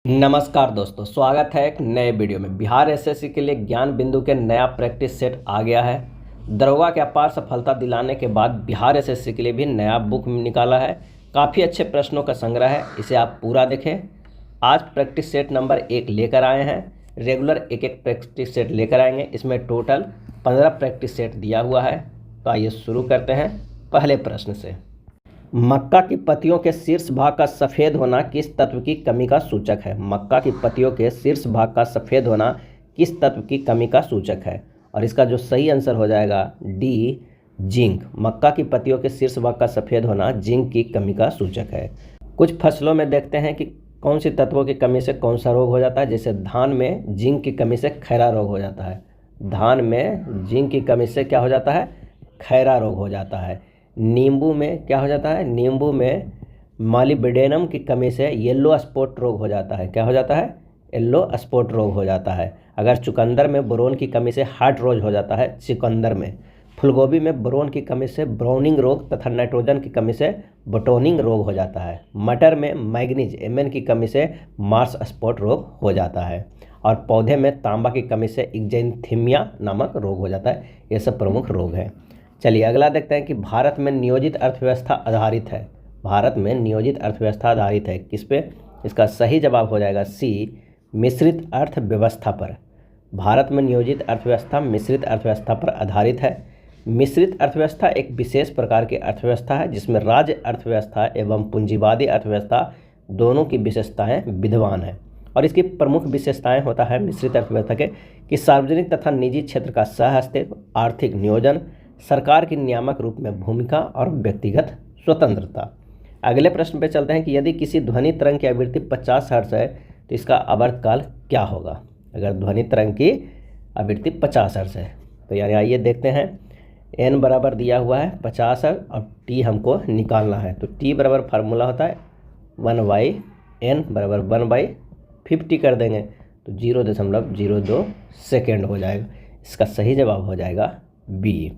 नमस्कार दोस्तों, स्वागत है एक नए वीडियो में। बिहार एसएससी के लिए ज्ञान बिंदु के नया प्रैक्टिस सेट आ गया है। दरोगा के अपार सफलता दिलाने के बाद बिहार एसएससी के लिए भी नया बुक निकाला है। काफ़ी अच्छे प्रश्नों का संग्रह है, इसे आप पूरा देखें। आज प्रैक्टिस सेट नंबर 1 लेकर आए हैं। रेगुलर एक एक प्रैक्टिस सेट लेकर आएंगे। इसमें टोटल 15 प्रैक्टिस सेट दिया हुआ है। तो आइए शुरू करते हैं पहले प्रश्न से। मक्का की पत्तियों के शीर्ष भाग का सफ़ेद होना किस तत्व की कमी का सूचक है? मक्का की पत्तियों के शीर्ष भाग का सफ़ेद होना किस तत्व की कमी का सूचक है? और इसका जो सही आंसर हो जाएगा डी, जिंक। मक्का की पत्तियों के शीर्ष भाग का सफ़ेद होना जिंक की कमी का सूचक है। कुछ फसलों में देखते हैं कि कौन सी तत्वों की कमी से कौन सा रोग हो जाता है। जैसे धान में जिंक की कमी से खैरा रोग हो जाता है। धान में जिंक की कमी से क्या हो जाता है? खैरा रोग हो जाता है। नींबू में क्या हो जाता है? नींबू में मॉलिब्डेनम की कमी से येलो स्पॉट रोग हो जाता है। क्या हो जाता है? येलो स्पॉट रोग हो जाता है। अगर चुकंदर में बोरोन की कमी से हार्ट रोग हो जाता है। चुकंदर में फूलगोभी में बोरोन की कमी से ब्राउनिंग रोग तथा नाइट्रोजन की कमी से बटोनिंग रोग हो जाता है। मटर में मैग्नीज Mn की कमी से मार्स स्पॉट रोग हो जाता है। और पौधे में तांबा की कमी से इक्जेंथीमिया नामक रोग हो जाता है। ये सब प्रमुख रोग हैं। चलिए अगला देखते हैं कि भारत में नियोजित अर्थव्यवस्था आधारित है। भारत में नियोजित अर्थव्यवस्था आधारित है किस पे? इसका सही जवाब हो जाएगा सी, मिश्रित अर्थव्यवस्था पर। भारत में नियोजित अर्थव्यवस्था मिश्रित अर्थव्यवस्था पर आधारित है। मिश्रित अर्थव्यवस्था एक विशेष प्रकार की अर्थव्यवस्था है जिसमें राज्य अर्थव्यवस्था एवं पूंजीवादी अर्थव्यवस्था दोनों की विशेषताएं विद्यमान हैं। और इसकी प्रमुख विशेषताएं होता है मिश्रित अर्थव्यवस्था के कि सार्वजनिक तथा निजी क्षेत्र का सह अस्तित्व, आर्थिक नियोजन, सरकार की नियामक रूप में भूमिका और व्यक्तिगत स्वतंत्रता। अगले प्रश्न पे चलते हैं कि यदि किसी ध्वनि तरंग की आवृत्ति 50 हर्ट्ज है तो इसका आवर्तकाल क्या होगा? अगर ध्वनि तरंग की आवृत्ति 50 हर्ट्ज है तो यानी आइए देखते हैं। n बराबर दिया हुआ है 50 हर्ट्ज और t हमको निकालना है। तो t बराबर फार्मूला होता है 1/n बराबर 1/50 कर देंगे तो 0.02 सेकेंड हो जाएगा। इसका सही जवाब हो जाएगा बी।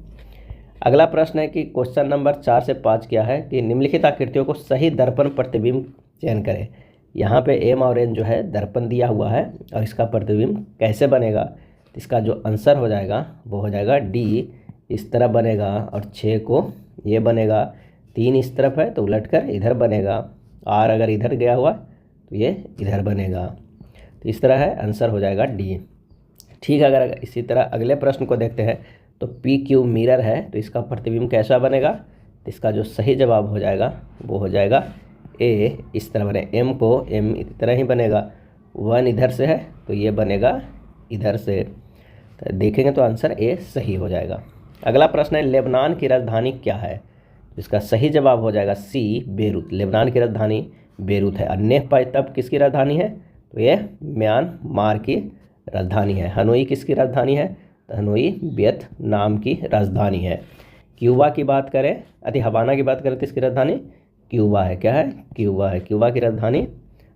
अगला प्रश्न है कि क्वेश्चन नंबर 4 से 5 क्या है कि निम्नलिखित आकृतियों को सही दर्पण प्रतिबिंब चयन करें। यहाँ पे m और n जो है दर्पण दिया हुआ है और इसका प्रतिबिंब कैसे बनेगा? तो इसका जो आंसर हो जाएगा वो हो जाएगा डी, इस तरह बनेगा और 6 को ये बनेगा। 3 इस तरफ है तो उलटकर इधर बनेगा। r अगर इधर गया हुआ तो ये इधर बनेगा। तो इस तरह है, आंसर हो जाएगा डी। ठीक है, अगर इसी तरह अगले प्रश्न को देखते हैं तो पी क्यू मिरर है तो इसका प्रतिबिंब कैसा बनेगा? तो इसका जो सही जवाब हो जाएगा वो हो जाएगा ए, इस तरह बने। एम को एम इस तरह ही बनेगा। 1 इधर से है तो ये बनेगा इधर से। तो देखेंगे तो आंसर ए सही हो जाएगा। अगला प्रश्न है लेबनान की राजधानी क्या है? तो इसका सही जवाब हो जाएगा सी, बेरूत। लेबनान की राजधानी बेरूत है। और नेफ तब किसकी राजधानी है? तो ये म्यांमार की राजधानी है। हनोई किसकी राजधानी है? तो हनोई वियतनाम की राजधानी है। क्यूबा की बात करें, हवाना की बात करें तो इसकी राजधानी क्यूबा है। क्या है? क्यूबा है। क्यूबा की राजधानी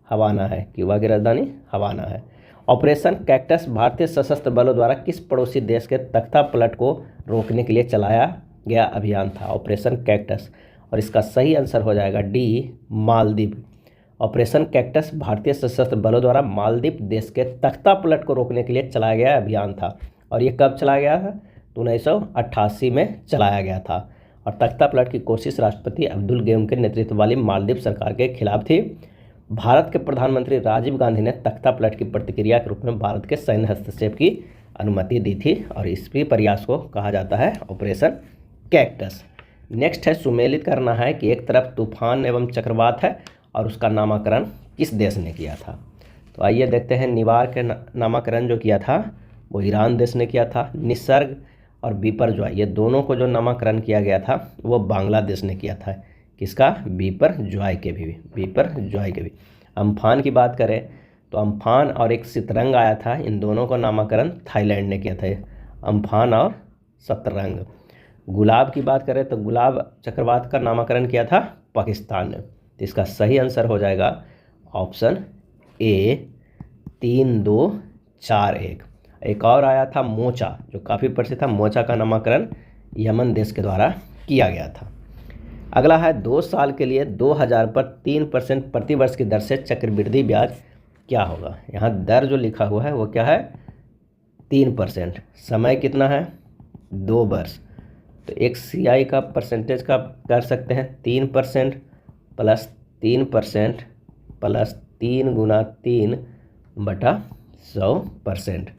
हवाना है। क्यूबा की राजधानी हवाना है। ऑपरेशन कैक्टस भारतीय सशस्त्र बलों द्वारा किस पड़ोसी देश के तख्ता पलट को रोकने के लिए चलाया गया अभियान था? ऑपरेशन कैक्टस, और इसका सही आंसर हो जाएगा डी, मालदीव। ऑपरेशन कैक्टस भारतीय सशस्त्र बलों द्वारा मालदीव देश के तख्ता पलट को रोकने के लिए चलाया गया अभियान था। और ये कब चलाया गया था? तो 1988 में चलाया गया था। और तख्ता पलट की कोशिश राष्ट्रपति अब्दुल गेम के नेतृत्व वाली मालदीव सरकार के खिलाफ थी। भारत के प्रधानमंत्री राजीव गांधी ने तख्ता पलट की प्रतिक्रिया के रूप में भारत के सैन्य हस्तक्षेप की अनुमति दी थी और इसी प्रयास को कहा जाता है ऑपरेशन कैक्टस। नेक्स्ट है सुमेलित करना है कि एक तरफ तूफान एवं चक्रवात है और उसका नामकरण किस देश ने किया था? तो आइए देखते हैं। निवार के नामकरण जो किया था वो ईरान देश ने किया था। निसर्ग और बिपरजॉय ये दोनों को जो नामकरण किया गया था वो बांग्लादेश ने किया था। किसका? बिपरजॉय के भी। बिपरजॉय के भी। अम्फान की बात करें तो अम्फान और एक शतरंग आया था, इन दोनों को नामकरण थाईलैंड ने किया था। अम्फान और शतरंग। गुलाब की बात करें तो गुलाब चक्रवात का नामकरण किया था पाकिस्तान ने। तो इसका सही आंसर हो जाएगा ऑप्शन ए, 3, 2, 4, 1। एक और आया था मोचा, जो काफ़ी प्रसिद्ध था। मोचा का नामकरण यमन देश के द्वारा किया गया था। अगला है 2 साल के लिए 2000 पर 3% प्रतिवर्ष की दर से चक्रवृद्धि ब्याज क्या होगा। यहाँ दर जो लिखा हुआ है वो क्या है 3%, समय कितना है 2 वर्ष। तो एक CI का परसेंटेज का कर सकते हैं 3% प्लस 3% प्लस 3×3/100%।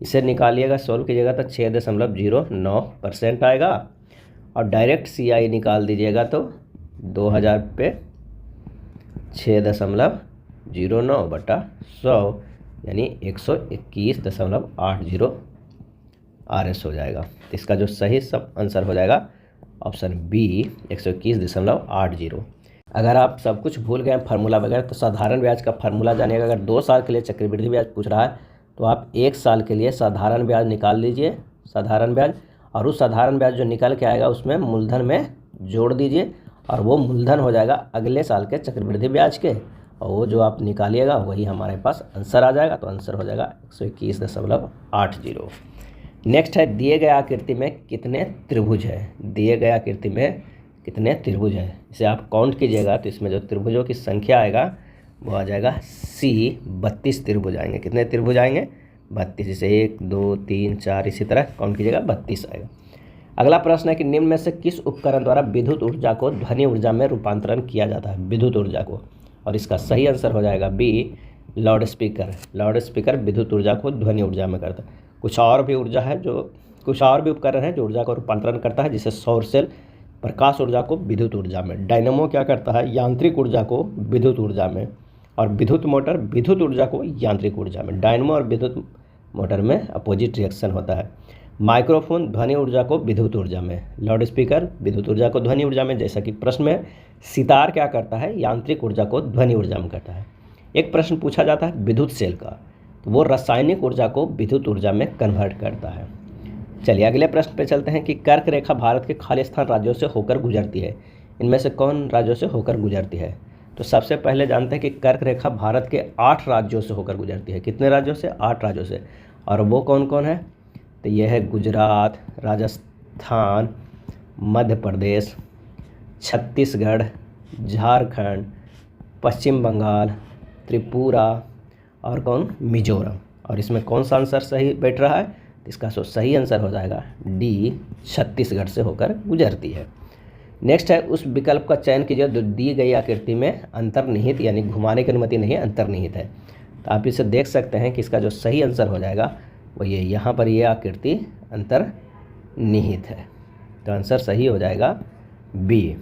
इसे निकालिएगा, सोल्व कीजिएगा तो 6.09% आएगा। और डायरेक्ट CI निकाल दीजिएगा तो 2000 पे 6.09/100 यानी 121.80 RS हो जाएगा। तो इसका जो सही सब आंसर हो जाएगा ऑप्शन बी 121.80। अगर आप सब कुछ भूल गए फार्मूला वगैरह तो साधारण ब्याज का फार्मूला जानिएगा। अगर 2 साल के लिए चक्रवृद्धि ब्याज पूछ रहा है तो आप 1 साल के लिए साधारण ब्याज निकाल लीजिए, साधारण ब्याज, और उस साधारण ब्याज जो निकल के आएगा उसमें मूलधन में जोड़ दीजिए और वो मूलधन हो जाएगा अगले साल के चक्रवृद्धि ब्याज के, और वो जो आप निकालिएगा वही हमारे पास आंसर आ जाएगा। तो आंसर हो जाएगा 121.80। नेक्स्ट है दिए गए आकृति में कितने त्रिभुज है। दिए गए आकृति में कितने त्रिभुज है, इसे आप काउंट कीजिएगा तो इसमें जो त्रिभुजों की संख्या आएगा वो आ जाएगा 32 त्रिभुज आएंगे। कितने त्रिभुज आएंगे 32, जैसे 1 2 3 4 इसी तरह काउंट कीजिएगा 32 आएगा। अगला प्रश्न है कि निम्न में से किस उपकरण द्वारा विद्युत ऊर्जा को ध्वनि ऊर्जा में रूपांतरण किया जाता है, विद्युत ऊर्जा को, और इसका सही आंसर हो जाएगा be loud speaker. Loud speaker विद्युत ऊर्जा को ध्वनि ऊर्जा में करता है। कुछ और भी ऊर्जा है जो कुछ और भी उपकरण है जो ऊर्जा को रूपांतरण करता है, जैसे सौर सेल प्रकाश ऊर्जा को विद्युत ऊर्जा में, डायनेमो क्या करता है यांत्रिक ऊर्जा को विद्युत ऊर्जा में, और विद्युत मोटर विद्युत ऊर्जा को यांत्रिक ऊर्जा में। डायनेमो और विद्युत मोटर में अपोजिट रिएक्शन होता है। माइक्रोफोन ध्वनि ऊर्जा को विद्युत ऊर्जा में, लाउड स्पीकर विद्युत ऊर्जा को ध्वनि ऊर्जा में, जैसा कि प्रश्न में। सितार क्या करता है यांत्रिक ऊर्जा को ध्वनि ऊर्जा में करता है। एक प्रश्न पूछा जाता है विद्युत सेल का, तो वो रासायनिक ऊर्जा को विद्युत ऊर्जा में कन्वर्ट करता है। चलिए अगले प्रश्न पे चलते हैं कि कर्क रेखा भारत के खालिस्तान राज्यों से होकर गुजरती है। इनमें से कौन राज्यों से होकर गुजरती है। तो सबसे पहले जानते हैं कि कर्क रेखा भारत के 8 राज्यों से होकर गुजरती है। कितने राज्यों से 8 राज्यों से, और वो कौन कौन है तो यह है गुजरात, राजस्थान, मध्य प्रदेश, छत्तीसगढ़, झारखंड, पश्चिम बंगाल, त्रिपुरा और कौन मिजोरम। और इसमें कौन सा आंसर सही बैठ रहा है, इसका सही आंसर हो जाएगा डी छत्तीसगढ़ से होकर गुजरती है। नेक्स्ट है उस विकल्प का चयन कीजिए जो दी गई आकृति में अंतर्निहित यानी घुमाने की अनुमति नहीं है अंतर्निहित है। तो आप इसे देख सकते हैं कि इसका जो सही आंसर हो जाएगा वो ये यहाँ पर ये आकृति अंतर्निहित है। तो आंसर सही हो जाएगा बी।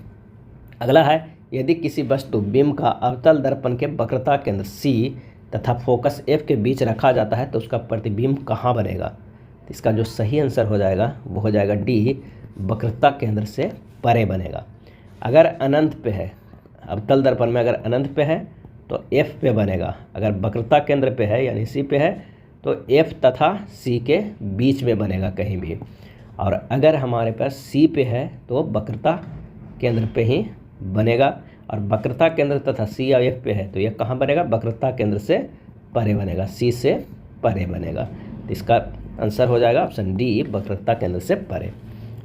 अगला है यदि किसी वस्तु बिंब का अवतल दर्पण के वक्रता केंद्र सी तथा फोकस एफ के बीच रखा जाता है तो उसका प्रतिबिंब कहाँ बनेगा। तो इसका जो सही आंसर हो जाएगा वो हो जाएगा डी वक्रता केंद्र से परे बनेगा। अगर अनंत पे है अवतल दर्पण में, अगर अनंत पे है तो एफ पे बनेगा, अगर वक्रता केंद्र पे है यानी सी पे है तो एफ तथा सी के बीच में बनेगा कहीं भी, और अगर हमारे पास सी पे है तो वक्रता केंद्र पे ही बनेगा, और वक्रता केंद्र तथा सी या एफ पे है तो यह कहाँ बनेगा वक्रता केंद्र से परे बनेगा, सी से परे बनेगा। तो इसका आंसर हो जाएगा ऑप्शन डी वक्रता केंद्र से परे।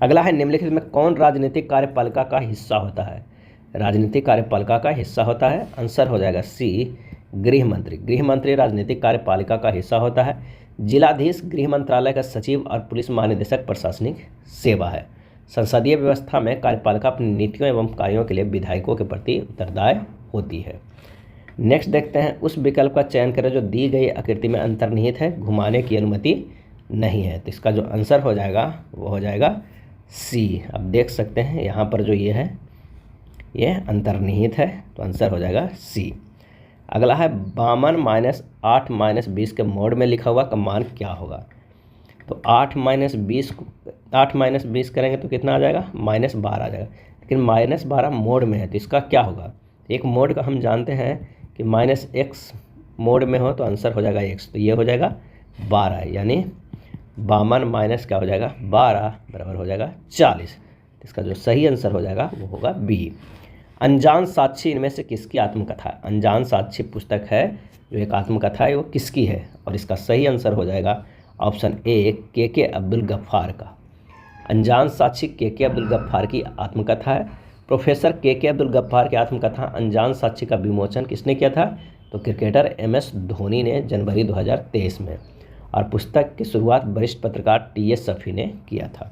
अगला है निम्नलिखित में कौन राजनीतिक कार्यपालिका का हिस्सा होता है। राजनीतिक कार्यपालिका का हिस्सा होता है, आंसर हो जाएगा सी गृह मंत्री। गृह मंत्री राजनीतिक कार्यपालिका का हिस्सा होता है। जिलाधीश गृह मंत्रालय का सचिव और पुलिस महानिदेशक प्रशासनिक सेवा है। संसदीय व्यवस्था में कार्यपालिका अपनी नीतियों एवं कार्यों के लिए विधायकों के प्रति उत्तरदायी होती है। नेक्स्ट देखते हैं उस विकल्प का चयन करें जो दी गई आकृति में अंतर्निहित है, घुमाने की अनुमति नहीं है। तो इसका जो आंसर हो जाएगा वो हो जाएगा सी। अब देख सकते हैं यहाँ पर जो ये है ये अंतर्निहित है, तो आंसर हो जाएगा सी। अगला है 52 - 8 - 20 के मोड में लिखा हुआ का मान क्या होगा। तो 8 - 20 करेंगे तो कितना आ जाएगा -12 आ जाएगा, लेकिन -12 मोड में है तो इसका क्या होगा। एक मोड का हम जानते हैं कि -x मोड में हो तो आंसर हो जाएगा x, तो ये हो जाएगा 12, यानी 52 माइनस क्या हो जाएगा 12 बराबर हो जाएगा 40। इसका जो सही आंसर हो जाएगा वो होगा बी। अनजान साक्षी इनमें से किसकी आत्मकथा है। अनजान साक्षी पुस्तक है जो एक आत्मकथा है वो किसकी है, और इसका सही आंसर हो जाएगा ऑप्शन ए के अब्दुल गफ्फार का। अनजान साक्षी के अब्दुल गफ्फार की आत्मकथा है। प्रोफेसर के अब्दुल गफ्फार की आत्मकथा अनजान साक्षी का विमोचन किसने किया था, तो क्रिकेटर MS धोनी ने जनवरी 2023 में। और पुस्तक की शुरुआत वरिष्ठ पत्रकार TS सफ़ी ने किया था।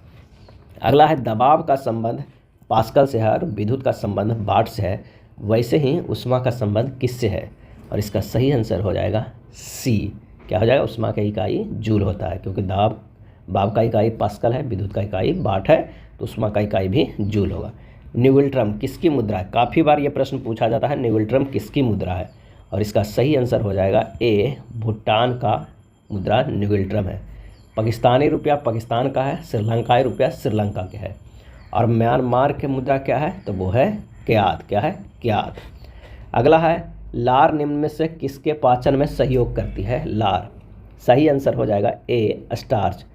अगला है दबाव का संबंध पास्कल से है और विद्युत का संबंध वाट से है, वैसे ही उष्मा का संबंध किससे है? और इसका सही आंसर हो जाएगा C। क्या हो जाएगा? उष्मा का इकाई जूल होता है, क्योंकि भाप का इकाई पास्कल है, विद्युत का इकाई वाट है, तो उष्मा का इकाई भी जूल होगा। न्यूगिल्ट्रम किसकी मुद्रा है? काफ़ी बार ये प्रश्न पूछा जाता है, न्यूगिल्ट्रम किसकी मुद्रा है? और इसका सही आंसर हो जाएगा A, भूटान का मुद्रा न्यूगिल्ट्रम है। पाकिस्तानी रुपया पाकिस्तान का है, श्रीलंकाई रुपया श्रीलंका के है। और म्यांमार की मुद्रा क्या है? तो वो है क्यात। क्या है? क्यात। अगला है लार निम्न में से किसके पाचन में सहयोग करती है? लार। सही आंसर हो जाएगा A, स्टार्च।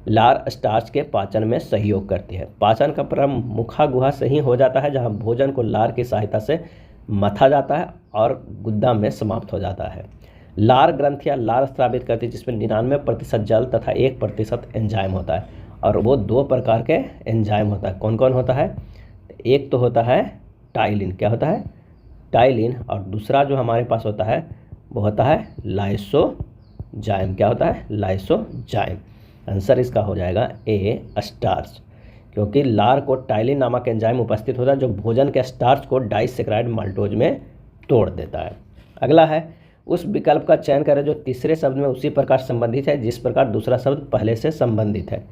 लार स्टार्च के पाचन में सहयोग करती है। पाचन का प्रारंभ मुखा गुहा से ही हो जाता है, जहाँ भोजन को लार की सहायता से मथा जाता है और गुद्दा में समाप्त हो जाता है। लार ग्रंथियाँ लार स्रावित करती है, जिसमें 99% जल तथा 1% एंजाइम होता है। और वो 2 प्रकार के एंजाइम होता है। कौन कौन होता है? एक तो होता है टाइलिन। क्या होता है? टाइलिन। और दूसरा जो हमारे पास होता है वो होता है लाइसोजाइम। क्या होता है? लाइसोजाइम। आंसर इसका हो जाएगा A, स्टार्च, क्योंकि लार को टाइलिन नामक एंजाइम उपस्थित होता है जो भोजन के स्टार्च को डाइसेक्राइड माल्टोज में तोड़ देता है। अगला है उस विकल्प का चयन करें जो तीसरे शब्द में उसी प्रकार संबंधित है जिस प्रकार दूसरा शब्द पहले से संबंधित है।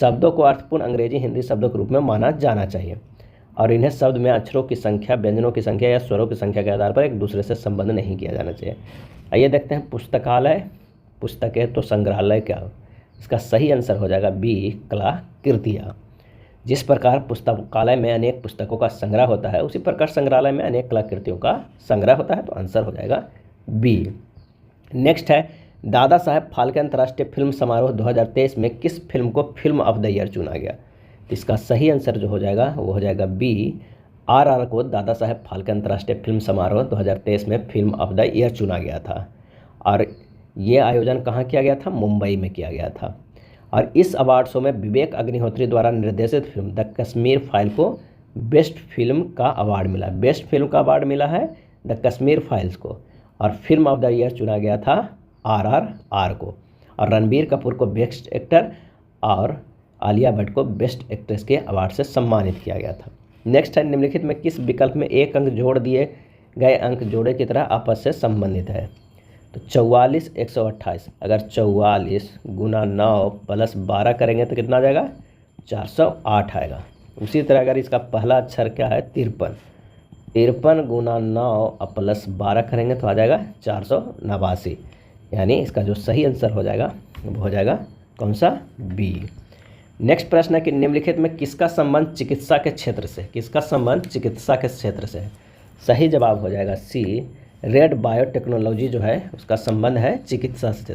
शब्दों को अर्थपूर्ण अंग्रेजी हिंदी शब्दों के रूप में माना जाना चाहिए और इन्हें शब्द में अक्षरों की संख्या, व्यंजनों की संख्या या स्वरों की संख्या के आधार पर एक दूसरे से संबंध नहीं किया जाना चाहिए। आइए देखते हैं पुस्तकालय, पुस्तकें तो संग्रहालय क्या हो? इसका सही आंसर हो जाएगा B, कलाकृतियाँ। जिस प्रकार पुस्तकालय में अनेक पुस्तकों का संग्रह होता है उसी प्रकार संग्रहालय में अनेक कलाकृतियों का संग्रह होता है, तो आंसर हो जाएगा B। नेक्स्ट है दादा साहेब फाल्के अंतर्राष्ट्रीय फिल्म समारोह 2023 में किस फिल्म को फिल्म ऑफ द ईयर चुना गया? इसका सही आंसर जो हो जाएगा वो हो जाएगा B, RR को दादा साहेब फाल्के अंतर्राष्ट्रीय फिल्म समारोह 2023 में फिल्म ऑफ द ईयर चुना गया था। और ये आयोजन कहाँ किया गया था? मुंबई में किया गया था। और इस अवार्ड शो में विवेक अग्निहोत्री द्वारा निर्देशित फिल्म द कश्मीर फाइल को बेस्ट फिल्म का अवार्ड मिला। बेस्ट फिल्म का अवार्ड मिला है द कश्मीर फाइल्स को। और फिल्म ऑफ द ईयर चुना गया था RRR को। और रणबीर कपूर को बेस्ट एक्टर और आलिया भट्ट को बेस्ट एक्ट्रेस के अवार्ड से सम्मानित किया गया था। नेक्स्ट है निम्नलिखित में किस विकल्प में एक अंक जोड़ दिए गए अंक जोड़े की तरह आपस से संबंधित है? तो 44 128। अगर 44 गुना 9 प्लस 12 करेंगे तो कितना आ जाएगा? 408 आएगा। उसी तरह अगर इसका पहला अक्षर क्या है? 53। 53 गुना 9 प्लस 12 करेंगे तो आ जाएगा 489। यानी इसका जो सही आंसर हो जाएगा वो हो जाएगा कौन सा? B। नेक्स्ट प्रश्न है कि निम्नलिखित में किसका संबंध चिकित्सा के क्षेत्र से? किसका संबंध चिकित्सा के क्षेत्र से है? सही जवाब हो जाएगा C, रेड बायोटेक्नोलॉजी जो है उसका संबंध है चिकित्सा से।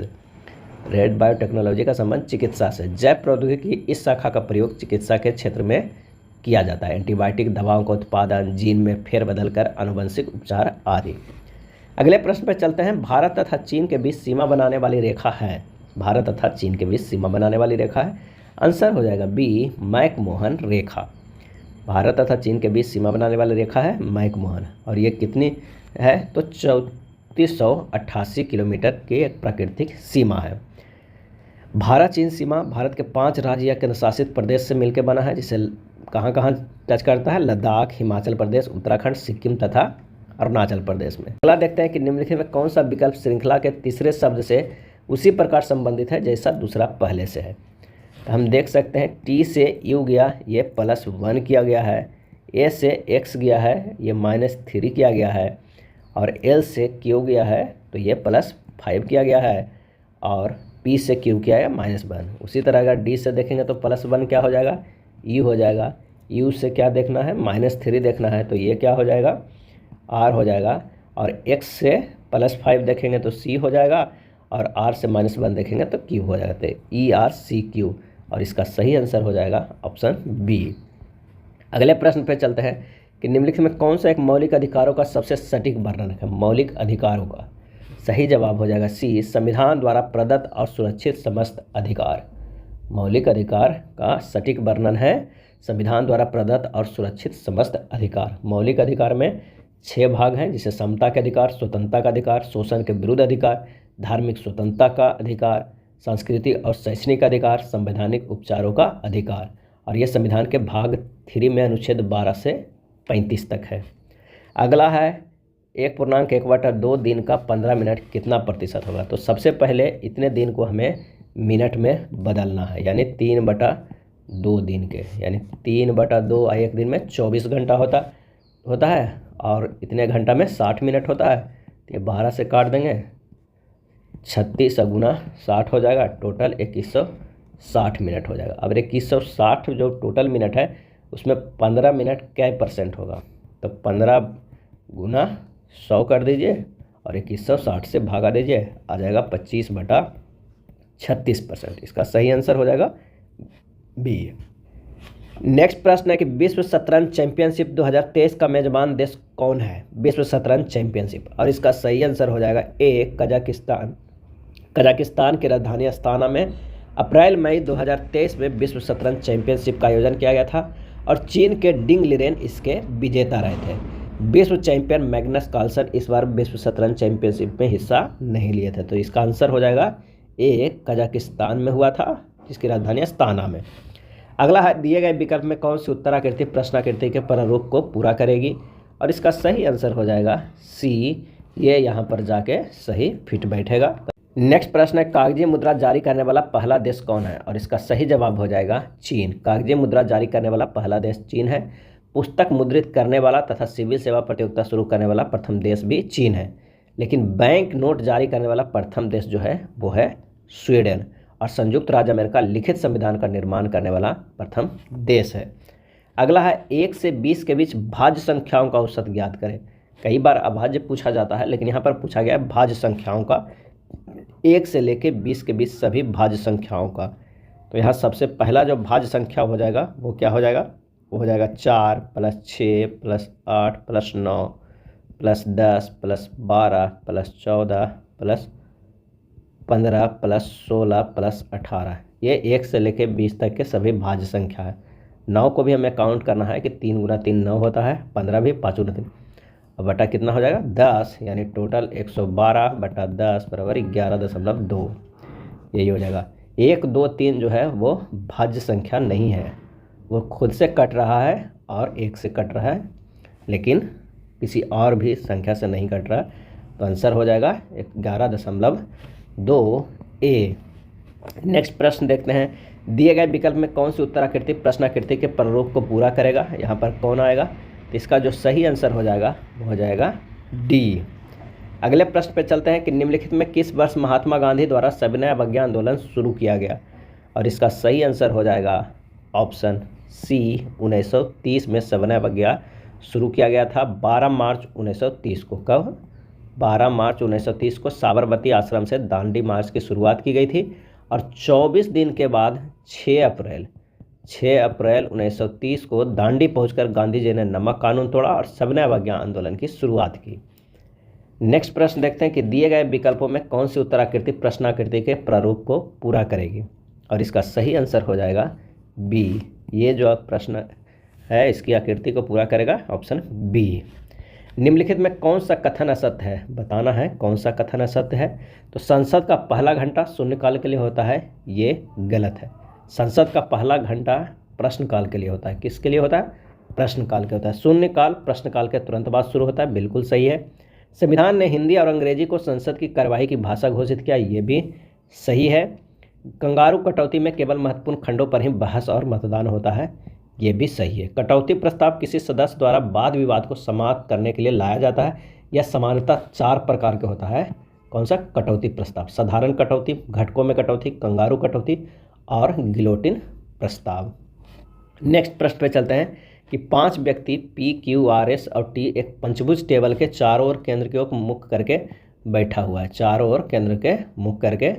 रेड बायोटेक्नोलॉजी का संबंध चिकित्सा से। जैव प्रौद्योगिकी की इस शाखा का प्रयोग चिकित्सा के क्षेत्र में किया जाता है। एंटीबायोटिक दवाओं का उत्पादन, जीन में फेरबदल कर आनुवंशिक उपचार आदि। अगले प्रश्न पर चलते हैं। भारत तथा चीन के बीच सीमा बनाने वाली रेखा है। भारत तथा चीन के बीच सीमा बनाने वाली रेखा है। आंसर हो जाएगा B, मैकमोहन रेखा। भारत तथा चीन के बीच सीमा बनाने वाली रेखा है मैकमोहन। और ये कितनी है? तो 3488 किलोमीटर की एक प्राकृतिक सीमा है। भारत चीन सीमा भारत के 5 राज्य या केंद्र शासित प्रदेश से मिलकर बना है, जिसे कहाँ कहाँ टच करता है? लद्दाख, हिमाचल प्रदेश, उत्तराखंड, सिक्किम तथा अरुणाचल प्रदेश में। अगला देखते हैं कि निम्नलिखित में कौन सा विकल्प श्रृंखला के तीसरे शब्द से उसी प्रकार संबंधित है जैसा दूसरा पहले से है। तो हम देख सकते हैं T से U गया, ये +1 किया गया है। A से X गया है, ये -3 किया गया है। और L से Q गया है तो ये +5 किया गया है। और P से Q किया है -1। उसी तरह अगर D से देखेंगे तो +1 क्या हो जाएगा? U हो जाएगा। U से क्या देखना है? -3 देखना है, तो ये क्या हो जाएगा? R हो जाएगा। और X से +5 देखेंगे तो C हो जाएगा। और R से -1 देखेंगे तो Q हो जाएगा। तो ERCQ। और इसका सही आंसर हो जाएगा ऑप्शन B। अगले प्रश्न पे चलते हैं कि निम्नलिखित में कौन सा एक मौलिक अधिकारों का सबसे सटीक वर्णन है? मौलिक अधिकारों का सही जवाब हो जाएगा C, संविधान द्वारा प्रदत्त और सुरक्षित समस्त अधिकार। मौलिक अधिकार का सटीक वर्णन है संविधान द्वारा प्रदत्त और सुरक्षित समस्त अधिकार। मौलिक अधिकार में 6 भाग हैं, जिसे समता के अधिकार, स्वतंत्रता का अधिकार, शोषण के विरुद्ध अधिकार, धार्मिक स्वतंत्रता का अधिकार, सांस्कृतिक और शैक्षणिक अधिकार, संवैधानिक उपचारों का अधिकार। और ये संविधान के भाग 3 में अनुच्छेद 12 से 35 तक है। अगला है 1.1/2 दिन का 15 मिनट कितना प्रतिशत होगा। तो सबसे पहले इतने दिन को हमें मिनट में बदलना है, यानी 3/2 दिन के, यानी 3/2 एक दिन में 24 घंटा होता है और इतने घंटा में 60 मिनट होता है। तो ये 12 से काट देंगे, 36 गुना 60 हो जाएगा, टोटल 2160 मिनट हो जाएगा। अब 2160 जो टोटल मिनट है उसमें 15 मिनट क्या % होगा, तो 15 गुना 100 कर दीजिए और 2160 से भागा दीजिए, आ जाएगा 25/36%। इसका सही आंसर हो जाएगा बी। नेक्स्ट प्रश्न है कि विश्व शतरंज चैंपियनशिप 2023 का मेजबान देश कौन है। विश्व शतरंज चैंपियनशिप, और इसका सही आंसर हो जाएगा ए, कजाकिस्तान। कजाकिस्तान की राजधानी अस्ताना में अप्रैल मई 2023 में विश्व शतरंज चैंपियनशिप का आयोजन किया गया था और चीन के डिंग लिरेन इसके विजेता रहे थे। विश्व चैंपियन मैग्नस कार्लसन इस बार विश्व शतरंज चैंपियनशिप में हिस्सा नहीं लिए थे। तो इसका आंसर हो जाएगा ए, कजाकिस्तान में हुआ था, जिसकी राजधानी अस्ताना में। अगला है दिए गए विकल्प में कौन सी उत्तराकृति प्रश्नाकृति के प्रारूप को पूरा करेगी, और इसका सही आंसर हो जाएगा सी, ये यहाँ पर जाके सही फिट बैठेगा। नेक्स्ट प्रश्न है कागजी मुद्रा जारी करने वाला पहला देश कौन है, और इसका सही जवाब हो जाएगा चीन। कागजी मुद्रा जारी करने वाला पहला देश चीन है। पुस्तक मुद्रित करने वाला तथा सिविल सेवा प्रतियोगिता शुरू करने वाला प्रथम देश भी चीन है। लेकिन बैंक नोट जारी करने वाला प्रथम देश जो है वो है स्वीडन। और संयुक्त राज्य अमेरिका लिखित संविधान का निर्माण करने वाला प्रथम देश है। अगला है 1 से 20 के बीच भाज्य संख्याओं का औसत ज्ञात करें। कई बार अभाज्य पूछा जाता है, लेकिन यहाँ पर पूछा गया है भाज्य संख्याओं का, 1 से लेकर 20 के बीच सभी भाज्य संख्याओं का। तो यहाँ सबसे पहला जो भाज्य संख्या हो जाएगा वो क्या हो जाएगा, वो हो जाएगा 4 + 6 + 8 + 9 + 10 + 12 + 14 + 15 + 16 + 18। ये 1 से लेकर 20 तक के सभी भाज्य संख्या है। 9 को भी हमें काउंट करना है कि 3 × 3 9 होता है, 15 भी 5 × 3 और बटा कितना हो जाएगा 10, यानी टोटल 112/10 = 11.2। यही हो जाएगा। 1 2 3 जो है वो भाज्य संख्या नहीं है, वो खुद से कट रहा है और 1 से कट रहा है, लेकिन किसी और भी संख्या से नहीं कट रहा। तो आंसर हो जाएगा 11.2 ए। नेक्स्ट प्रश्न देखते हैं, दिए गए विकल्प में कौन सी उत्तराकृति प्रश्नाकृति के प्रारूप को पूरा करेगा। यहाँ पर कौन आएगा, तो इसका जो सही आंसर हो जाएगा वो हो जाएगा डी। अगले प्रश्न पे चलते हैं कि निम्नलिखित में किस वर्ष महात्मा गांधी द्वारा सविनय अवज्ञा आंदोलन शुरू किया गया, और इसका सही आंसर हो जाएगा ऑप्शन सी, 1930 में सविनय अवज्ञा शुरू किया गया था 12 मार्च 1930 को। कब, 12 मार्च 1930 को साबरमती आश्रम से दांडी मार्च की शुरुआत की गई थी और 24 दिन के बाद 6 अप्रैल 1930 को दांडी पहुंचकर गांधी जी ने नमक कानून तोड़ा और सविनय अवज्ञा आंदोलन की शुरुआत की। नेक्स्ट प्रश्न देखते हैं कि दिए गए विकल्पों में कौन सी उत्तराकृति प्रश्नाकृति के प्रारूप को पूरा करेगी, और इसका सही आंसर हो जाएगा बी। ये जो प्रश्न है इसकी आकृति को पूरा करेगा ऑप्शन बी। निम्नलिखित में कौन सा कथन असत्य है, बताना है कौन सा कथन असत्य है। तो संसद का पहला घंटा शून्यकाल के लिए होता है, ये गलत है। संसद का पहला घंटा प्रश्नकाल के लिए होता है। किसके लिए होता है, प्रश्नकाल के होता है। शून्यकाल प्रश्नकाल के तुरंत बाद शुरू होता है, बिल्कुल सही है। संविधान ने हिंदी और अंग्रेजी को संसद की कार्यवाही की भाषा घोषित किया, ये भी सही है। कंगारू कटौती में केवल महत्वपूर्ण खंडों पर ही बहस और मतदान होता है, ये भी सही है। कटौती प्रस्ताव किसी सदस्य द्वारा वाद विवाद को समाप्त करने के लिए लाया जाता है। यह सामान्यतः 4 प्रकार के होता है। कौन सा, कटौती प्रस्ताव, साधारण कटौती, घटकों में कटौती, कंगारू कटौती और गिलोटिन प्रस्ताव। नेक्स्ट प्रश्न पे चलते हैं कि 5 व्यक्ति P, Q, R, S और T एक पंचभुज टेबल के चारों ओर केंद्र की ओर मुख करके बैठा हुआ है। चारों ओर केंद्र के मुख करके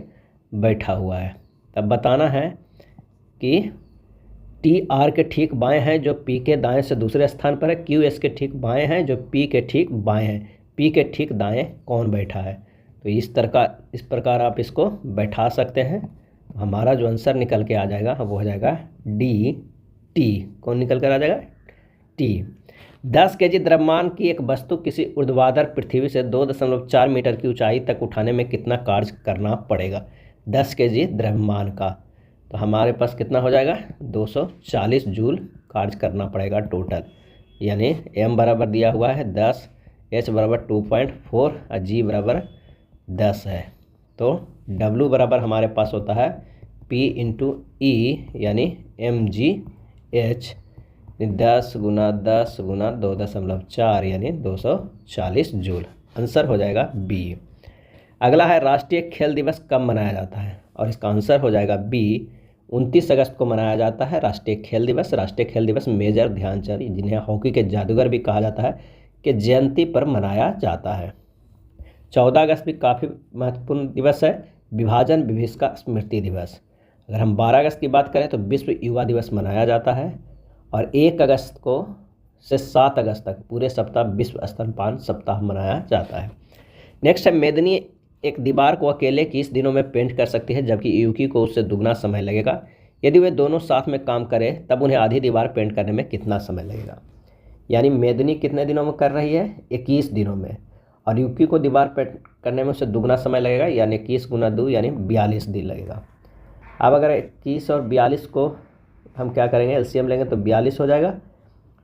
बैठा हुआ है। तब बताना है कि T R के ठीक बाएं है जो P के दाएं से दूसरे स्थान पर है, Q S के ठीक बाएं हैं जो P के ठीक बाएं हैं, P के ठीक दाएं कौन बैठा है। तो इस प्रकार आप इसको बैठा सकते हैं। हमारा जो आंसर निकल के आ जाएगा वो हो जाएगा डी, T। कौन निकल कर आ जाएगा, T। 10 केजी द्रव्यमान की एक वस्तु किसी ऊर्ध्वाधर पृथ्वी से 2.4 मीटर की ऊंचाई तक उठाने में कितना कार्य करना पड़ेगा। 10 केजी द्रव्यमान का, तो हमारे पास कितना हो जाएगा 240 जूल कार्य करना पड़ेगा टोटल। यानी m बराबर दिया हुआ है 10, h बराबर 2.4 और g बराबर 10 है। तो w बराबर हमारे पास होता है p इंटू ई यानी mgh, 10 गुना 10 गुना 2.4 यानी 240 जूल। आंसर हो जाएगा बी। अगला है राष्ट्रीय खेल दिवस कब मनाया जाता है, और इसका आंसर हो जाएगा बी। 29 अगस्त को मनाया जाता है राष्ट्रीय खेल दिवस। राष्ट्रीय खेल दिवस मेजर ध्यानचंद, जिन्हें हॉकी के जादूगर भी कहा जाता है, कि जयंती पर मनाया जाता है। 14 अगस्त भी काफ़ी महत्वपूर्ण दिवस है, विभाजन विभीषका स्मृति दिवस। अगर हम 12 अगस्त की बात करें तो विश्व युवा दिवस मनाया जाता है। और 1 अगस्त को से 7 अगस्त तक पूरे सप्ताह विश्व स्तनपान सप्ताह मनाया जाता है। नेक्स्ट है मेदिनी एक दीवार को अकेले 21 दिनों में पेंट कर सकती है, जबकि यूकी को उससे दुगना समय लगेगा। यदि वे दोनों साथ में काम करें तब उन्हें आधी दीवार पेंट करने में कितना समय लगेगा। यानी मेदिनी कितने दिनों में कर रही है 21 दिनों में, और यूकी को दीवार पेंट करने में उससे दुगना समय लगेगा, यानी 21 गुना 2 यानी 42 दिन लगेगा। अब अगर 21 और 42 को हम क्या करेंगे, एलसीएम लेंगे तो 42 हो जाएगा।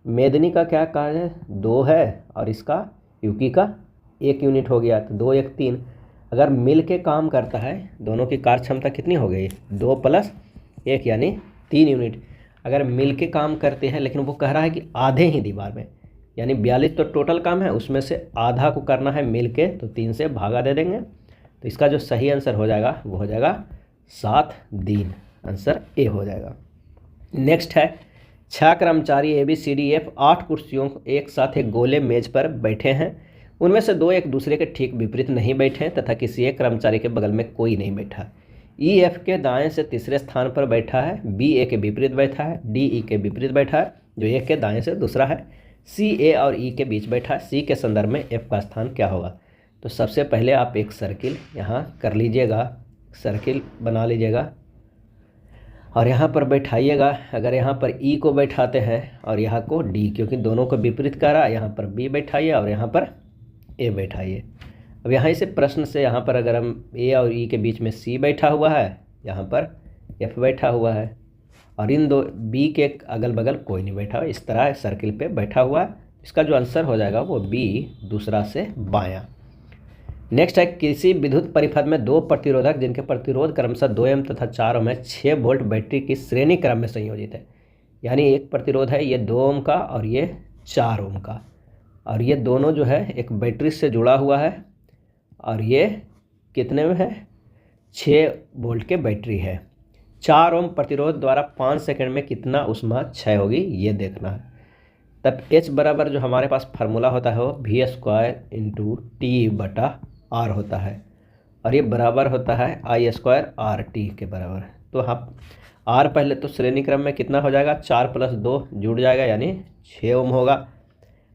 मेदिनी का क्या कार्य है 2 है, और इसका यूकी का 1 यूनिट हो गया, तो 2 1 3। अगर मिल के काम करता है, दोनों की कार्य क्षमता कितनी हो गई 2 + 1 यानी 3 यूनिट। अगर मिल के काम करते हैं, लेकिन वो कह रहा है कि आधे ही दीवार में, यानी 42 तो टोटल काम है, उसमें से आधा को करना है मिल के, तो 3 से भागा दे देंगे। तो इसका जो सही आंसर हो जाएगा वो हो जाएगा 7 दिन। आंसर ए हो जाएगा। नेक्स्ट है 6 कर्मचारी ABCDF 8 कुर्सियों एक साथ एक गोले मेज पर बैठे हैं। उनमें से 2 एक दूसरे के ठीक विपरीत नहीं बैठे तथा किसी एक कर्मचारी के बगल में कोई नहीं बैठा। EF के दाएं से तीसरे स्थान पर बैठा है, BA के विपरीत बैठा है, DE के विपरीत बैठा है, जो एक के दाएं से दूसरा है, CA और E के बीच बैठा है। C के संदर्भ में F का स्थान क्या होगा। तो सबसे पहले आप एक सर्किल यहाँ कर लीजिएगा, सर्किल बना लीजिएगा और यहाँ पर बैठाइएगा। अगर यहाँ पर E को बैठाते हैं और यहाँ को D, क्योंकि दोनों को विपरीत करा, यहाँ पर B बैठाइए और यहाँ पर A बैठाइए। अब यहाँ इसे प्रश्न से यहाँ पर अगर हम A और E के बीच में C बैठा हुआ है, यहाँ पर F बैठा हुआ है, और इन दो B के अगल बगल कोई नहीं बैठा हुआ, इस तरह सर्किल पे बैठा हुआ है। इसका जो आंसर हो जाएगा वो B, दूसरा से बायां। नेक्स्ट है किसी विद्युत परिपथ में 2 प्रतिरोधक जिनके प्रतिरोध क्रमशः 2 ओम तथा 4 ओम है 6 वोल्ट बैटरी की श्रेणी क्रम में संयोजित है। यानी एक प्रतिरोध है ये 2 ओम का और ये 4 ओम का, और ये दोनों जो है एक बैटरी से जुड़ा हुआ है, और ये कितने में है 6 वोल्ट के बैटरी है। 4 ओम प्रतिरोध द्वारा 5 सेकंड में कितना ऊष्मा क्षय होगी ये देखना है। तब H बराबर जो हमारे पास फार्मूला होता है वो V² × T/R होता है, और ये बराबर होता है I² RT के बराबर। तो हम R पहले तो श्रेणी क्रम में कितना हो जाएगा 4 + 2 जुड़ जाएगा, यानी 6 ओम होगा।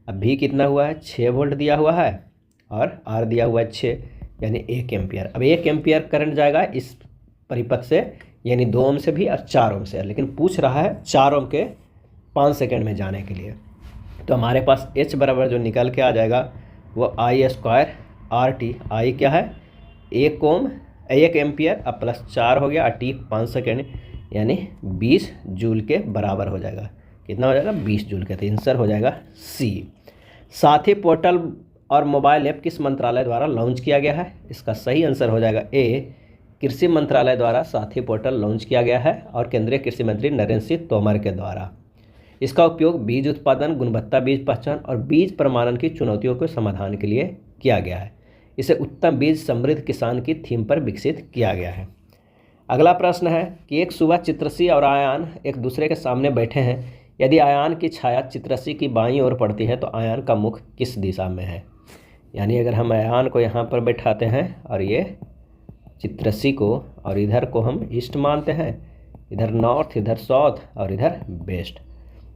अब V कितना हुआ है 6 वोल्ट दिया हुआ है, और R दिया हुआ है 6, यानी 1 एम्पियर। अब 1 एम्पियर करंट जाएगा इस परिपथ से, यानी 2 ओम से भी और 4 ओम से, लेकिन पूछ रहा है 4 ओम के 5 सेकंड में जाने के लिए। तो हमारे पास H बराबर जो निकल के आ जाएगा वो I² RT। I क्या है 1 ओम 1 एम्पियर, अब +4 हो गया, और T 5 सेकेंड, यानी 20 जूल के बराबर हो जाएगा। कितना हो जाएगा 20 जूल के। तो आंसर हो जाएगा C। साथी पोर्टल और मोबाइल ऐप किस मंत्रालय द्वारा लॉन्च किया गया है। इसका सही आंसर हो जाएगा A, कृषि मंत्रालय द्वारा साथी पोर्टल लॉन्च किया गया है, और केंद्रीय कृषि मंत्री नरेंद्र सिंह तोमर के द्वारा। इसका उपयोग बीज उत्पादन, गुणवत्ता बीज पहचान और बीज प्रमाणन की चुनौतियों के समाधान के लिए किया गया है। इसे उत्तम बीज समृद्ध किसान की थीम पर विकसित किया गया है। अगला प्रश्न है कि एक सुबह चित्रसी और आयान एक दूसरे के सामने बैठे हैं। यदि आयान की छाया चित्रसी की बाईं ओर पड़ती है तो आयान का मुख किस दिशा में है। यानी अगर हम आयान को यहाँ पर बैठाते हैं और ये चित्रसी को, और इधर को हम ईस्ट मानते हैं, इधर नॉर्थ, इधर साउथ और इधर वेस्ट,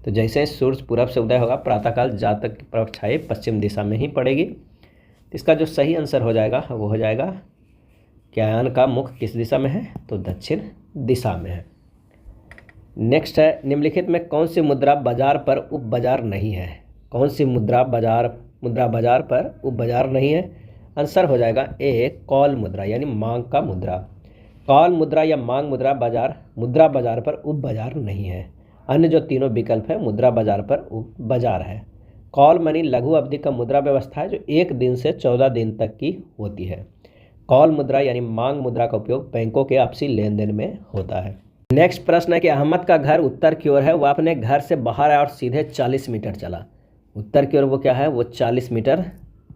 तो जैसे सूर्य पूरब से उदय होगा प्रातःकाल जातक की परछाई पश्चिम दिशा में ही पड़ेगी। इसका जो सही आंसर हो जाएगा वो हो जाएगा कि आयान का मुख किस दिशा में है, तो दक्षिण दिशा में है। नेक्स्ट है निम्नलिखित में कौन सी मुद्रा बाजार पर उप बाजार नहीं है। कौन सी मुद्रा बाजार पर उप बाजार नहीं है? आंसर हो जाएगा ए, कॉल मुद्रा यानी मांग का मुद्रा। कॉल मुद्रा या मांग मुद्रा बाजार पर उप बाजार नहीं है। अन्य जो तीनों विकल्प है मुद्रा बाजार पर उप बाजार है। कॉल मनी लघु अवधि का मुद्रा व्यवस्था है जो 1 दिन से 14 दिन तक की होती है। कॉल मुद्रा यानी मांग मुद्रा का उपयोग बैंकों के आपसी लेन देन में होता है। नेक्स्ट प्रश्न है कि अहमद का घर उत्तर की ओर है, वह अपने घर से बाहर आया और सीधे 40 मीटर चला। उत्तर की ओर वो क्या है? वो 40 मीटर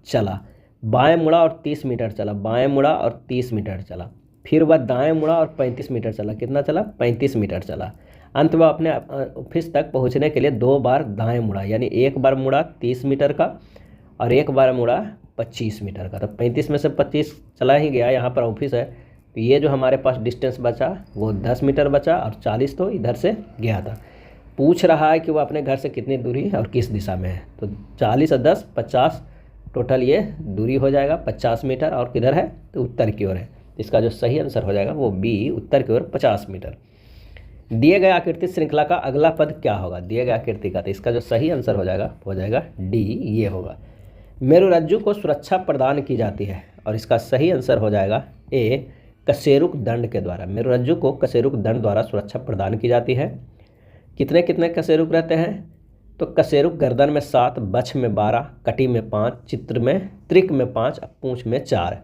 चला। बाएं मुड़ा और 30 मीटर चला। बाएं मुड़ा और 30 मीटर चला। फिर वह दाएं मुड़ा और 35 मीटर चला। कितना चला? 35 मीटर चला। अंत वह अपने ऑफिस तक पहुंचने के लिए 2 बार दाएं मुड़ा, यानी एक बार मुड़ा 30 मीटर का और एक बार मुड़ा 25 मीटर का। तो 35 में से 25 चला ही गया, यहाँ पर ऑफिस है तो ये जो हमारे पास डिस्टेंस बचा वो 10 मीटर बचा और 40 तो इधर से गया था। पूछ रहा है कि वो अपने घर से कितनी दूरी और किस दिशा में है, तो 40 और 10 50 टोटल ये दूरी हो जाएगा 50 मीटर और किधर है? तो उत्तर की ओर है। इसका जो सही आंसर हो जाएगा वो बी, उत्तर की ओर 50 मीटर। दिए गए आकृति श्रृंखला का अगला पद क्या होगा? दिए गए आकृति का, तो इसका जो सही आंसर हो जाएगा डी, ये होगा। मेरुरज्जु को सुरक्षा प्रदान की जाती है और इसका सही आंसर हो जाएगा ए, कशेरुक दंड के द्वारा। मेरुरज्जु को कशेरुक दंड द्वारा सुरक्षा प्रदान की जाती है। कितने कितने कशेरुक रहते हैं? तो कशेरुक गर्दन में 7, बछ में 12, कटी में 5, त्रिक में 5, पूंछ में 4।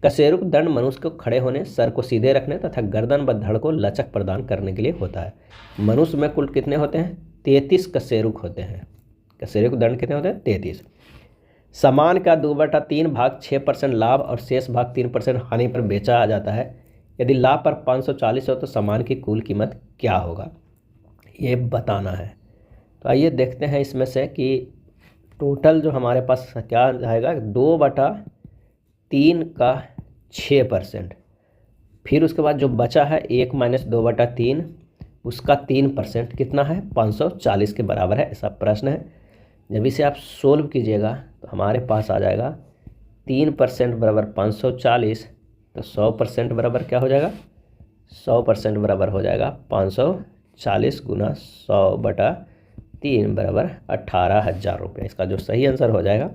कशेरुक दंड मनुष्य को खड़े होने, सर को सीधे रखने तथा गर्दन व धड़ को लचक प्रदान करने के लिए होता है। मनुष्य में कुल कितने होते हैं? 33 कशेरुक होते हैं। कशेरुक दंड कितने होते हैं? 33। सामान का 2/3 भाग 6% लाभ और शेष भाग 3% हानि पर बेचा आ जाता है। यदि लाभ पर 540 हो तो सामान की कुल कीमत क्या होगा, ये बताना है। तो आइए देखते हैं इसमें से कि टोटल जो हमारे पास क्या आएगा, 2/3 का 6%, फिर उसके बाद जो बचा है 1 - 2/3 उसका 3% कितना है? 540 के बराबर है, ऐसा प्रश्न है। जब इसे आप सोल्व कीजिएगा तो हमारे पास आ जाएगा 3% बराबर 540, तो 100% बराबर क्या हो जाएगा? 100% बराबर हो जाएगा 540 गुना 100/3 बराबर 18,000 रुपये। इसका जो सही आंसर हो जाएगा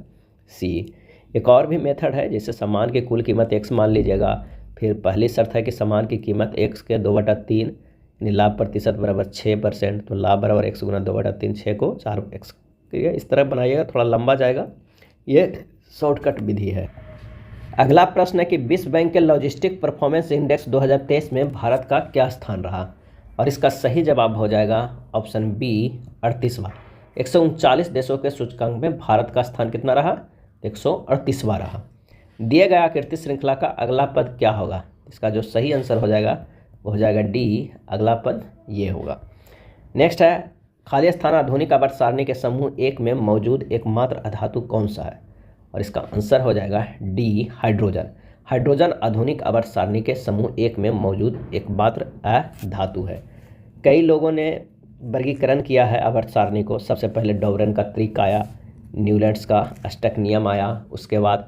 सी। एक और भी मेथड है, जैसे सामान की कुल कीमत x मान लीजिएगा, फिर पहली शर्त है कि सामान की कीमत x के 2/3 यानी लाभ प्रतिशत बराबर 6%, तो लाभ बराबर x गुना 2/3, 6 को 4x करिए, इस तरह बनाइएगा, थोड़ा लंबा जाएगा, ये शॉर्टकट विधि है। अगला प्रश्न है कि विश्व बैंक के लॉजिस्टिक परफॉर्मेंस इंडेक्स 2023 में भारत का क्या स्थान रहा, और इसका सही जवाब हो जाएगा ऑप्शन बी, 38वां। 139 देशों के सूचकांक में भारत का स्थान कितना रहा? 138वां रहा। दिए गए आकृति श्रृंखला का अगला पद क्या होगा? इसका जो सही आंसर हो जाएगा वो हो जाएगा डी, अगला पद ये होगा। नेक्स्ट है, खाली स्थान आधुनिक आवर्त सारणी के समूह 1 में मौजूद एकमात्र अधातु कौन सा है, और इसका आंसर हो जाएगा डी, हाइड्रोजन। हाइड्रोजन आधुनिक आवर्त सारणी के समूह 1 में मौजूद एकमात्र अधातु है। कई लोगों ने वर्गीकरण किया है आवर्त सारणी को। सबसे पहले डॉवरन का त्रिक आया, न्यूलैंड्स का अष्टक नियम आया, उसके बाद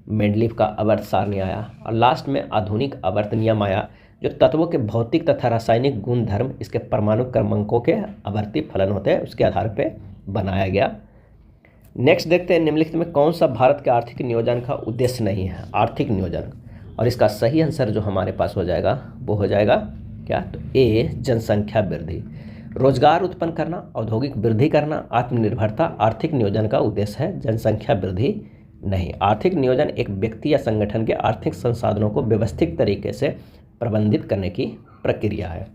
मेंडलीफ का आवर्त सारणी आया, और लास्ट में आधुनिक आवर्त नियम आया, जो तत्वों के भौतिक तथा रासायनिक गुण धर्म, इसके परमाणु क्रमांकों के आवर्ती फलन होते हैं, उसके आधार पर बनाया गया। नेक्स्ट देखते हैं, निम्नलिखित में कौन सा भारत के आर्थिक नियोजन का उद्देश्य नहीं है? आर्थिक नियोजन, और इसका सही आंसर जो हमारे पास हो जाएगा वो हो जाएगा क्या? तो ए, जनसंख्या वृद्धि। रोजगार उत्पन्न करना, औद्योगिक वृद्धि करना, आत्मनिर्भरता आर्थिक नियोजन का उद्देश्य है, जनसंख्या वृद्धि नहीं। आर्थिक नियोजन एक व्यक्ति या संगठन के आर्थिक संसाधनों को व्यवस्थित तरीके से प्रबंधित करने की प्रक्रिया है।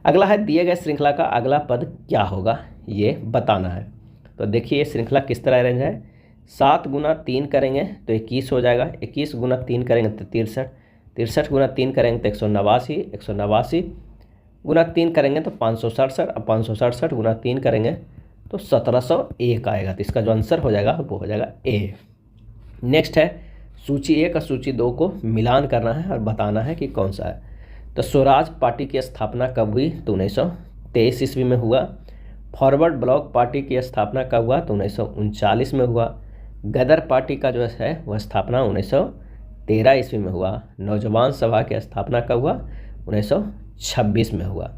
अगला है, दिए गए श्रृंखला का अगला पद क्या होगा, ये बताना है। तो देखिए श्रृंखला किस तरह अरेंज है। 7 गुना 3 करेंगे तो 21 हो जाएगा, 21 गुना 3 करेंगे तो 63, 63 गुना 3 करेंगे तो 189, 189 गुना 3 करेंगे तो 567, और 567 गुना 3 करेंगे तो 1701 आएगा। तो इसका जो आंसर हो जाएगा वो हो जाएगा ए। नेक्स्ट है, सूची 1 और सूची 2 को मिलान करना है और बताना है कि कौन सा है। तो स्वराज पार्टी की स्थापना कब हुई? तो 1923 ईस्वी में हुआ। फॉरवर्ड ब्लॉक पार्टी की स्थापना कब हुआ? तो 1939 में हुआ। गदर पार्टी का जो है वह स्थापना 1913 ईस्वी में हुआ। नौजवान सभा की स्थापना कब हुआ? 1926 में हुआ।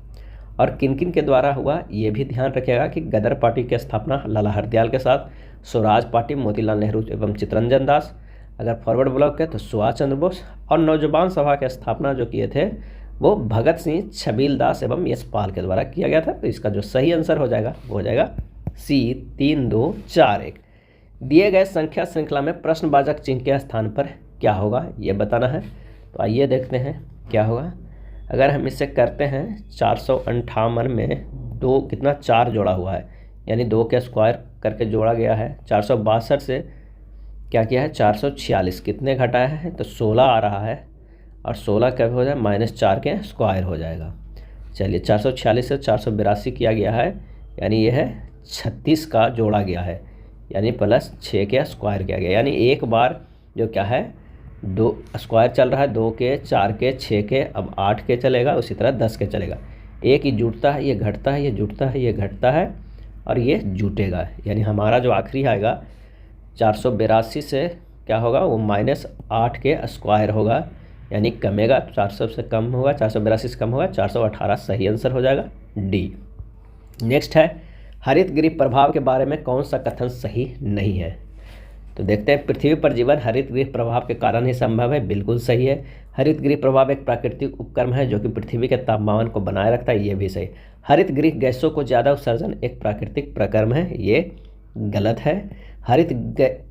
और किन किन के द्वारा हुआ ये भी ध्यान रखिएगा कि गदर पार्टी की स्थापना लाला हरदयाल के साथ, स्वराज पार्टी मोतीलाल नेहरू एवं चित्तरंजन दास। अगर फॉरवर्ड ब्लॉक है तो सुभाष चंद्र बोस। और नौजवान सभा की स्थापना जो किए थे वो भगत सिंह, छबील दास एवं यशपाल के द्वारा किया गया था। तो इसका जो सही आंसर हो जाएगा वो हो जाएगा सी 3 2 4 1। दिए गए संख्या श्रृंखला में प्रश्नवाचक चिन्ह के स्थान पर क्या होगा ये बताना है। तो आइए देखते हैं क्या होगा। अगर हम इसे करते हैं 458 में 2 कितना 4 जोड़ा हुआ है, यानी 2 के स्क्वायर करके जोड़ा गया है। 462 से क्या किया है 446 कितने घटाया है तो 16 आ रहा है, और 16 क्या हो जाए -4 के स्क्वायर हो जाएगा। चलिए 446 से 482 किया गया है, यानी यह है 36 का जोड़ा गया है, यानी +6 के स्क्वायर किया गया, यानी एक बार जो क्या है 2 स्क्वायर चल रहा है, 2 के 4 के 6 के, अब 8 के चलेगा, उसी तरह 10 के चलेगा। एक ही जुड़ता है, ये घटता है, ये जुड़ता है, ये घटता है, और ये जुटेगा, यानी हमारा जो आखिरी आएगा 482 से क्या होगा वो -8 के स्क्वायर होगा, यानी कमेगा, 400 से कम होगा, 482 से कम होगा, 418 सही आंसर हो जाएगा डी। नेक्स्ट है हरित गृह प्रभाव के बारे में कौन सा कथन सही नहीं है। तो देखते हैं, पृथ्वी पर जीवन हरित गृह प्रभाव के कारण ही संभव है, बिल्कुल सही है। हरित गृह प्रभाव एक प्राकृतिक उपक्रम है जो कि पृथ्वी के तापमान को बनाए रखता है, ये भी सही। हरित गृह गैसों को ज़्यादा उत्सर्जन एक प्राकृतिक प्रक्रम है, ये गलत है। हरित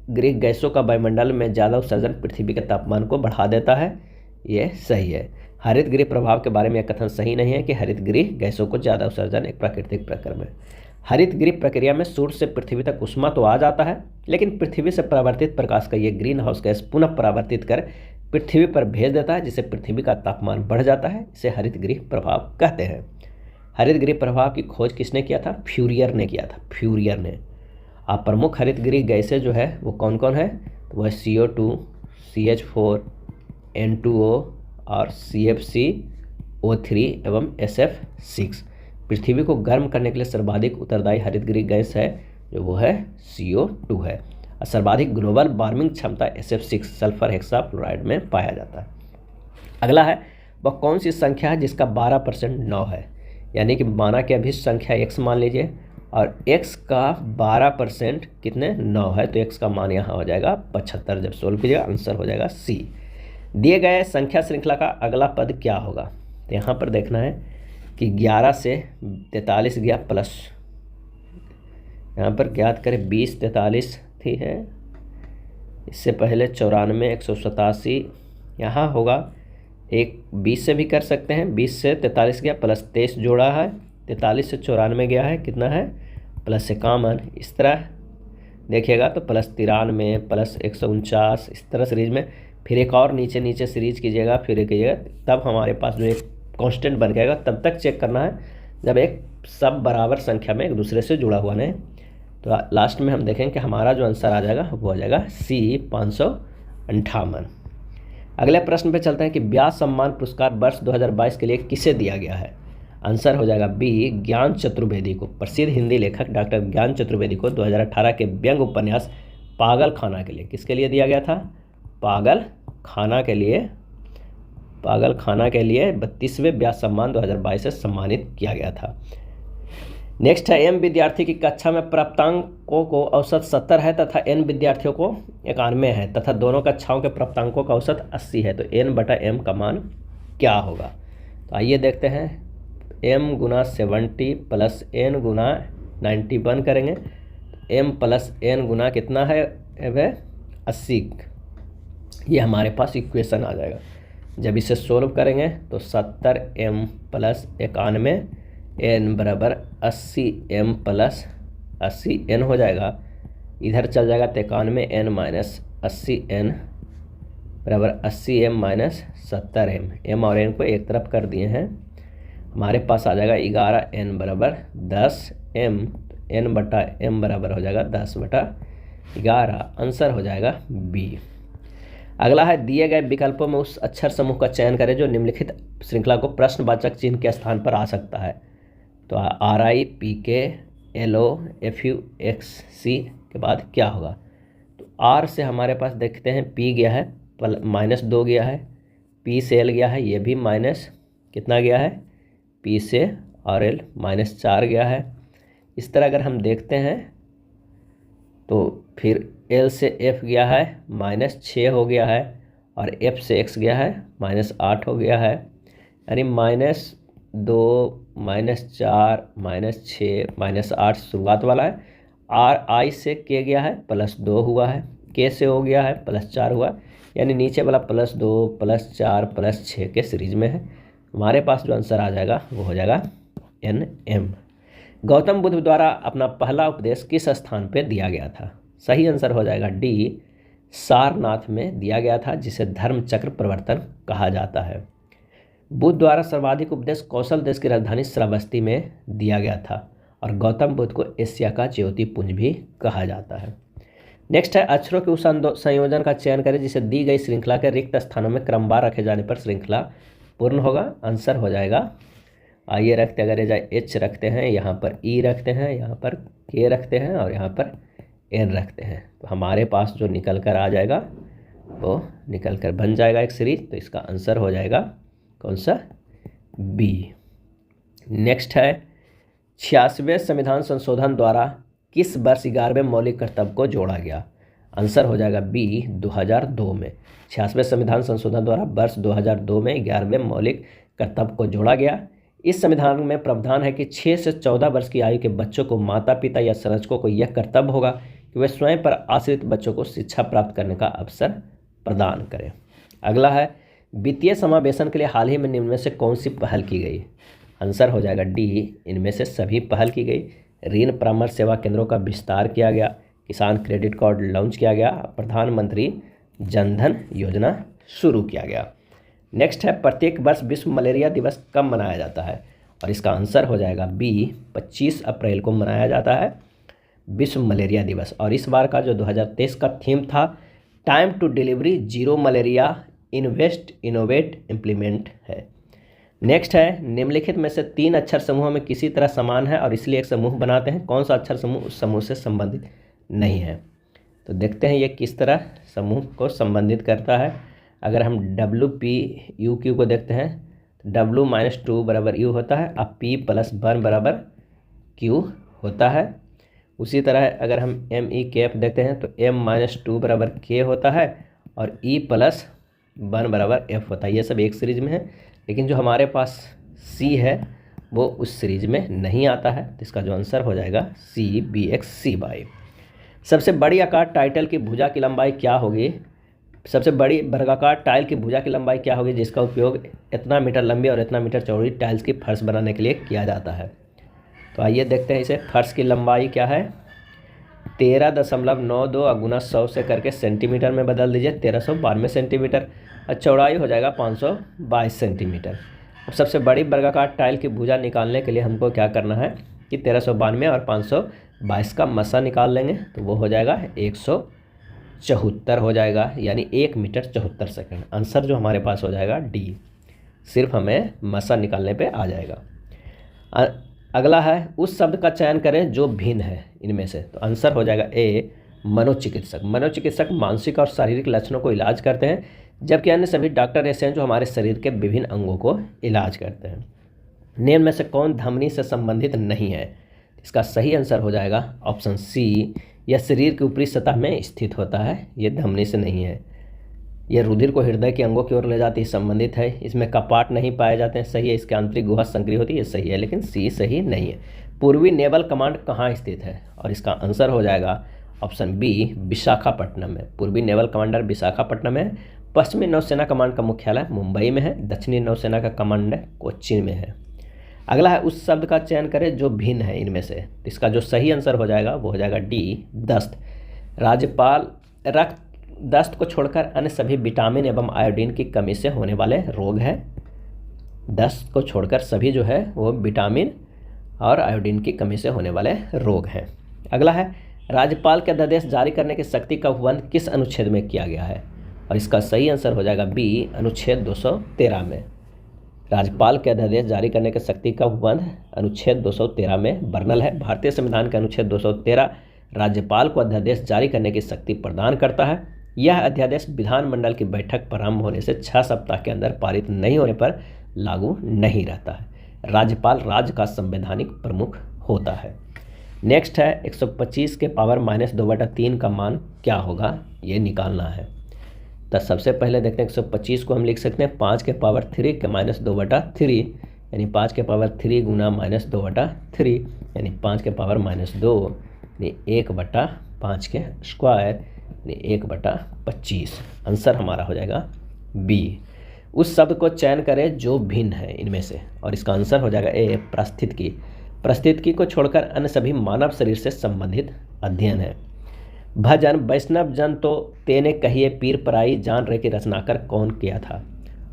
गृह गैसों का वायुमंडल में ज़्यादा उत्सर्जन पृथ्वी के तापमान को बढ़ा देता है, ये सही है। हरित गृह प्रभाव के बारे में यह कथन सही नहीं है कि हरित गृह गैसों को ज़्यादा उत्सर्जन एक प्राकृतिक प्रक्रम है। हरित गृह प्रक्रिया में सूर्य से पृथ्वी तक ऊष्मा तो आ जाता है, लेकिन पृथ्वी से परावर्तित प्रकाश का ये ग्रीन हाउस गैस पुनः परावर्तित कर पृथ्वी पर भेज देता है, जिससे पृथ्वी का तापमान बढ़ जाता है। इसे हरित गृह प्रभाव कहते हैं। हरित गृह प्रभाव की खोज किसने किया था? फ्यूरियर ने किया था, फ्यूरियर ने। आप प्रमुख हरित गृह गैसें जो है वो कौन कौन है? तो वह CO2, CH4, N2O और CFCO3 एवं SF6। पृथ्वी को गर्म करने के लिए सर्वाधिक उत्तरदायी हरित गृह गैस है जो वो है CO2 है, और सर्वाधिक ग्लोबल वार्मिंग क्षमता SF6 सल्फर हेक्साफ्लोराइड में पाया जाता है। अगला है वह कौन सी संख्या है जिसका 12% 9 है, यानी कि माना कि अभी संख्या x मान लीजिए और x का 12% कितने 9 है, तो x का मान यहाँ हो जाएगा 75। जब सोल्व कीजिएगा आंसर हो जाएगा C। दिए गए संख्या श्रृंखला का अगला पद क्या होगा? तो यहाँ पर देखना है कि 11 से 43 गया प्लस, यहाँ पर ज्ञात करें 20 43 थी है, इससे पहले 94 187 यहाँ होगा। एक 20 से भी कर सकते हैं, 20 से 43 गया प्लस 23 जोड़ा है, 43 से 94 गया है, कितना है +51। इस तरह देखिएगा तो +93 प्लस 149, इस तरह सीरीज में फिर एक और नीचे नीचे सीरीज कीजिएगा, फिर कीजिएगा, तब हमारे पास जो एक कांस्टेंट बन जाएगा। तब तक चेक करना है जब एक सब बराबर संख्या में एक दूसरे से जुड़ा हुआ नहीं। तो लास्ट में हम देखेंगे कि हमारा जो आंसर आ जाएगा वो हो जाएगा C 558। अगले प्रश्न पे चलते हैं कि व्यास सम्मान पुरस्कार वर्ष 2022 के लिए किसे दिया गया है? आंसर हो जाएगा B ज्ञान चतुर्वेदी को। प्रसिद्ध हिंदी लेखक डॉक्टर ज्ञान चतुर्वेदी को 2018 के व्यंग्य उपन्यास पागल खाना के लिए किसके लिए दिया गया था? पागल खाना के लिए 32वें व्यास सम्मान 2022 से सम्मानित किया गया था। नेक्स्ट है M विद्यार्थी की कक्षा में प्राप्तांकों को औसत 70 है तथा N विद्यार्थियों को 91 है तथा दोनों कक्षाओं के प्राप्तांकों का औसत 80 है, तो N/M का मान क्या होगा? तो आइए देखते हैं। M × 70 + N × 91 करेंगे, M + N × कितना है वह 80, ये हमारे पास इक्वेशन आ जाएगा। जब इसे सोल्व करेंगे तो 70M + 91 N बराबर 80M + 80N हो जाएगा। इधर चल जाएगा तो 91N - 80N बराबर 80M - 70M। M और N को एक तरफ कर दिए हैं, हमारे पास आ जाएगा 11N बराबर 10M। N/M बराबर हो जाएगा 10/11। आंसर हो जाएगा B। अगला है दिए गए विकल्पों में उस अक्षर समूह का चयन करें जो निम्नलिखित श्रृंखला को प्रश्नवाचक चिन्ह के स्थान पर आ सकता है। तो RI PK LO FU XC के बाद क्या होगा? तो R से हमारे पास देखते हैं P गया है -2 गया है, P से L गया है, ये भी माइनस कितना गया है, P से और L -4 गया है। इस तरह अगर हम देखते हैं तो फिर L से F गया है -6 हो गया है, और F से X गया है -8 हो गया है, यानी -2 -4 -6 -8 शुरुआत वाला है। I से K गया है +2 हुआ है, K से हो गया है +4 हुआ, यानी नीचे वाला +2 +4 +6 के सीरीज में है। हमारे पास जो आंसर आ जाएगा वो हो जाएगा NM। गौतम बुद्ध द्वारा अपना पहला उपदेश किस स्थान पर दिया गया था? सही आंसर हो जाएगा D, सारनाथ में दिया गया था, जिसे धर्म चक्र प्रवर्तन कहा जाता है। बुद्ध द्वारा सर्वाधिक उपदेश कौशल देश की राजधानी श्रावस्ती में दिया गया था, और गौतम बुद्ध को एशिया का ज्योतिपुंज भी कहा जाता है। नेक्स्ट है, अक्षरों के उस संयोजन का चयन करें जिसे दी गई श्रृंखला के रिक्त स्थानों में क्रमवार रखे जाने पर श्रृंखला पूर्ण होगा। आंसर हो जाएगा, आइए रखते, अगर H रखते हैं, यहाँ पर E रखते हैं, यहाँ पर K रखते हैं, और यहाँ पर N रखते हैं, तो हमारे पास जो निकल कर आ जाएगा वो निकल कर बन जाएगा एक सीरीज। तो इसका आंसर हो जाएगा कौन सा? B। नेक्स्ट है, 86वें संविधान संशोधन द्वारा किस वर्ष 11वें मौलिक कर्तव्य को जोड़ा गया? आंसर हो जाएगा B, 2002 में। 86वें संविधान संशोधन द्वारा वर्ष 2002 में 11वें मौलिक कर्तव्य को जोड़ा गया। इस संविधान में प्रावधान है कि 6 से 14 वर्ष की आयु के बच्चों को माता पिता या संरक्षकों को यह कर्तव्य होगा कि वे स्वयं पर आश्रित बच्चों को शिक्षा प्राप्त करने का अवसर प्रदान करें। अगला है, वित्तीय समावेशन के लिए हाल ही में निम्न में से कौन सी पहल की गई? आंसर हो जाएगा D, इनमें से सभी पहल की गई। ऋण परामर्श सेवा केंद्रों का विस्तार किया गया, किसान क्रेडिट कार्ड लॉन्च किया गया, प्रधानमंत्री जनधन योजना शुरू किया गया। नेक्स्ट है, प्रत्येक वर्ष विश्व मलेरिया दिवस कब मनाया जाता है? और इसका आंसर हो जाएगा B, 25 अप्रैल को मनाया जाता है विश्व मलेरिया दिवस। और इस बार का जो 2023 का थीम था, time to delivery zero malaria, invest innovate implement है। नेक्स्ट है, निम्नलिखित में से 3 अक्षर समूहों में किसी तरह समान है और इसलिए एक समूह बनाते हैं। कौन सा अक्षर समूह उस समूह से संबंधित नहीं है? तो देखते हैं ये किस तरह समूह को संबंधित करता है। अगर हम WPUQ को देखते हैं तो W - 2 = U होता है, अब P + 1 = Q होता है। उसी तरह अगर हम MEKF देखते हैं तो M - 2 = K होता है, और E + 1 = F होता है। ये सब एक सीरीज में है, लेकिन जो हमारे पास C है वो उस सीरीज में नहीं आता है। तो इसका जो आंसर हो जाएगा C, BXCY। सबसे बड़ी आकार टाइल की भुजा की लंबाई क्या होगी? सबसे बड़ी वर्गाकार टाइल की भुजा की लंबाई क्या होगी जिसका उपयोग इतना मीटर लंबी और इतना मीटर चौड़ी टाइल्स की फर्श बनाने के लिए किया जाता है? तो आइए देखते हैं इसे। फर्श की लंबाई क्या है? 13.92 × 100 से करके सेंटीमीटर में बदल दीजिए, 1392 सेंटीमीटर, और चौड़ाई हो जाएगा 522 सेंटीमीटर। अब सबसे बड़ी वर्गाकार टाइल की भुजा निकालने के लिए हमको क्या करना है कि 1392 और 522 का मसा निकाल लेंगे, तो वो हो जाएगा 174 हो जाएगा, यानी 1 मीटर 74 सेकंड। आंसर जो हमारे पास हो जाएगा D, सिर्फ हमें मसा निकालने पे आ जाएगा। अगला है, उस शब्द का चयन करें जो भिन्न है इनमें से। तो आंसर हो जाएगा A, मनोचिकित्सक। मनोचिकित्सक मानसिक और शारीरिक लक्षणों को इलाज करते हैं, जबकि अन्य सभी डॉक्टर ऐसे हैं जो हमारे शरीर के विभिन्न अंगों को इलाज करते हैं। निम्न में से कौन धमनी से संबंधित नहीं है? इसका सही आंसर हो जाएगा ऑप्शन C, यह शरीर की ऊपरी सतह में स्थित होता है, ये धमनी से नहीं है। यह रुधिर को हृदय के अंगों की ओर ले जाती है, संबंधित है। इसमें कपाट नहीं पाए जाते हैं, सही है। इसकी आंतरिक गुहा संक्रिय होती है, ये सही है, लेकिन C सही नहीं है। पूर्वी नेवल कमांड कहाँ स्थित है? और इसका आंसर हो जाएगा ऑप्शन B, विशाखापट्टनम में। पूर्वी नेवल कमांडर विशाखापट्टनम है। पश्चिमी नौसेना कमांड का मुख्यालय मुंबई में है। दक्षिणी नौसेना का कमांड कोच्चि में है। अगला है, उस शब्द का चयन करें जो भिन्न है इनमें से। इसका जो सही आंसर हो जाएगा वो हो जाएगा D, दस्त। राज्यपाल रक्त दस्त को छोड़कर अन्य सभी विटामिन एवं आयोडीन की कमी से होने वाले रोग हैं। दस्त को छोड़कर सभी जो है वो विटामिन और आयोडीन की कमी से होने वाले रोग हैं। अगला है, राज्यपाल के अध्यादेश जारी करने की शक्ति का उपबंध किस अनुच्छेद में किया गया है? और इसका सही आंसर हो जाएगा B, अनुच्छेद 213 में। राज्यपाल के अध्यादेश जारी करने की शक्ति का उपबंध अनुच्छेद 213 में वर्णल है। भारतीय संविधान के अनुच्छेद 213 राज्यपाल को अध्यादेश जारी करने की शक्ति प्रदान करता है। यह अध्यादेश विधानमंडल की बैठक प्रारंभ होने से 6 सप्ताह के अंदर पारित नहीं होने पर लागू नहीं रहता है। राज्यपाल राज्य का संवैधानिक प्रमुख होता है। नेक्स्ट है 125 के पावर -2/3 का मान क्या होगा, ये निकालना है। तो सबसे पहले देखते हैं 125 को हम लिख सकते हैं 5 के पावर 3 के -2/3, यानी 5 के पावर 3 गुना -2/3 यानी 5 के पावर -2 यानी 1/5 के स्क्वायर यानी 1/25। आंसर हमारा हो जाएगा बी। उस शब्द को चयन करें जो भिन्न है इनमें से, और इसका आंसर हो जाएगा ए पारिस्थितिकी। पारिस्थितिकी को छोड़कर अन्य सभी मानव शरीर से संबंधित अध्ययन है। भजन वैष्णव जन तो तेने कहिए पीर पराई जान रे की रचनाकर कौन किया था,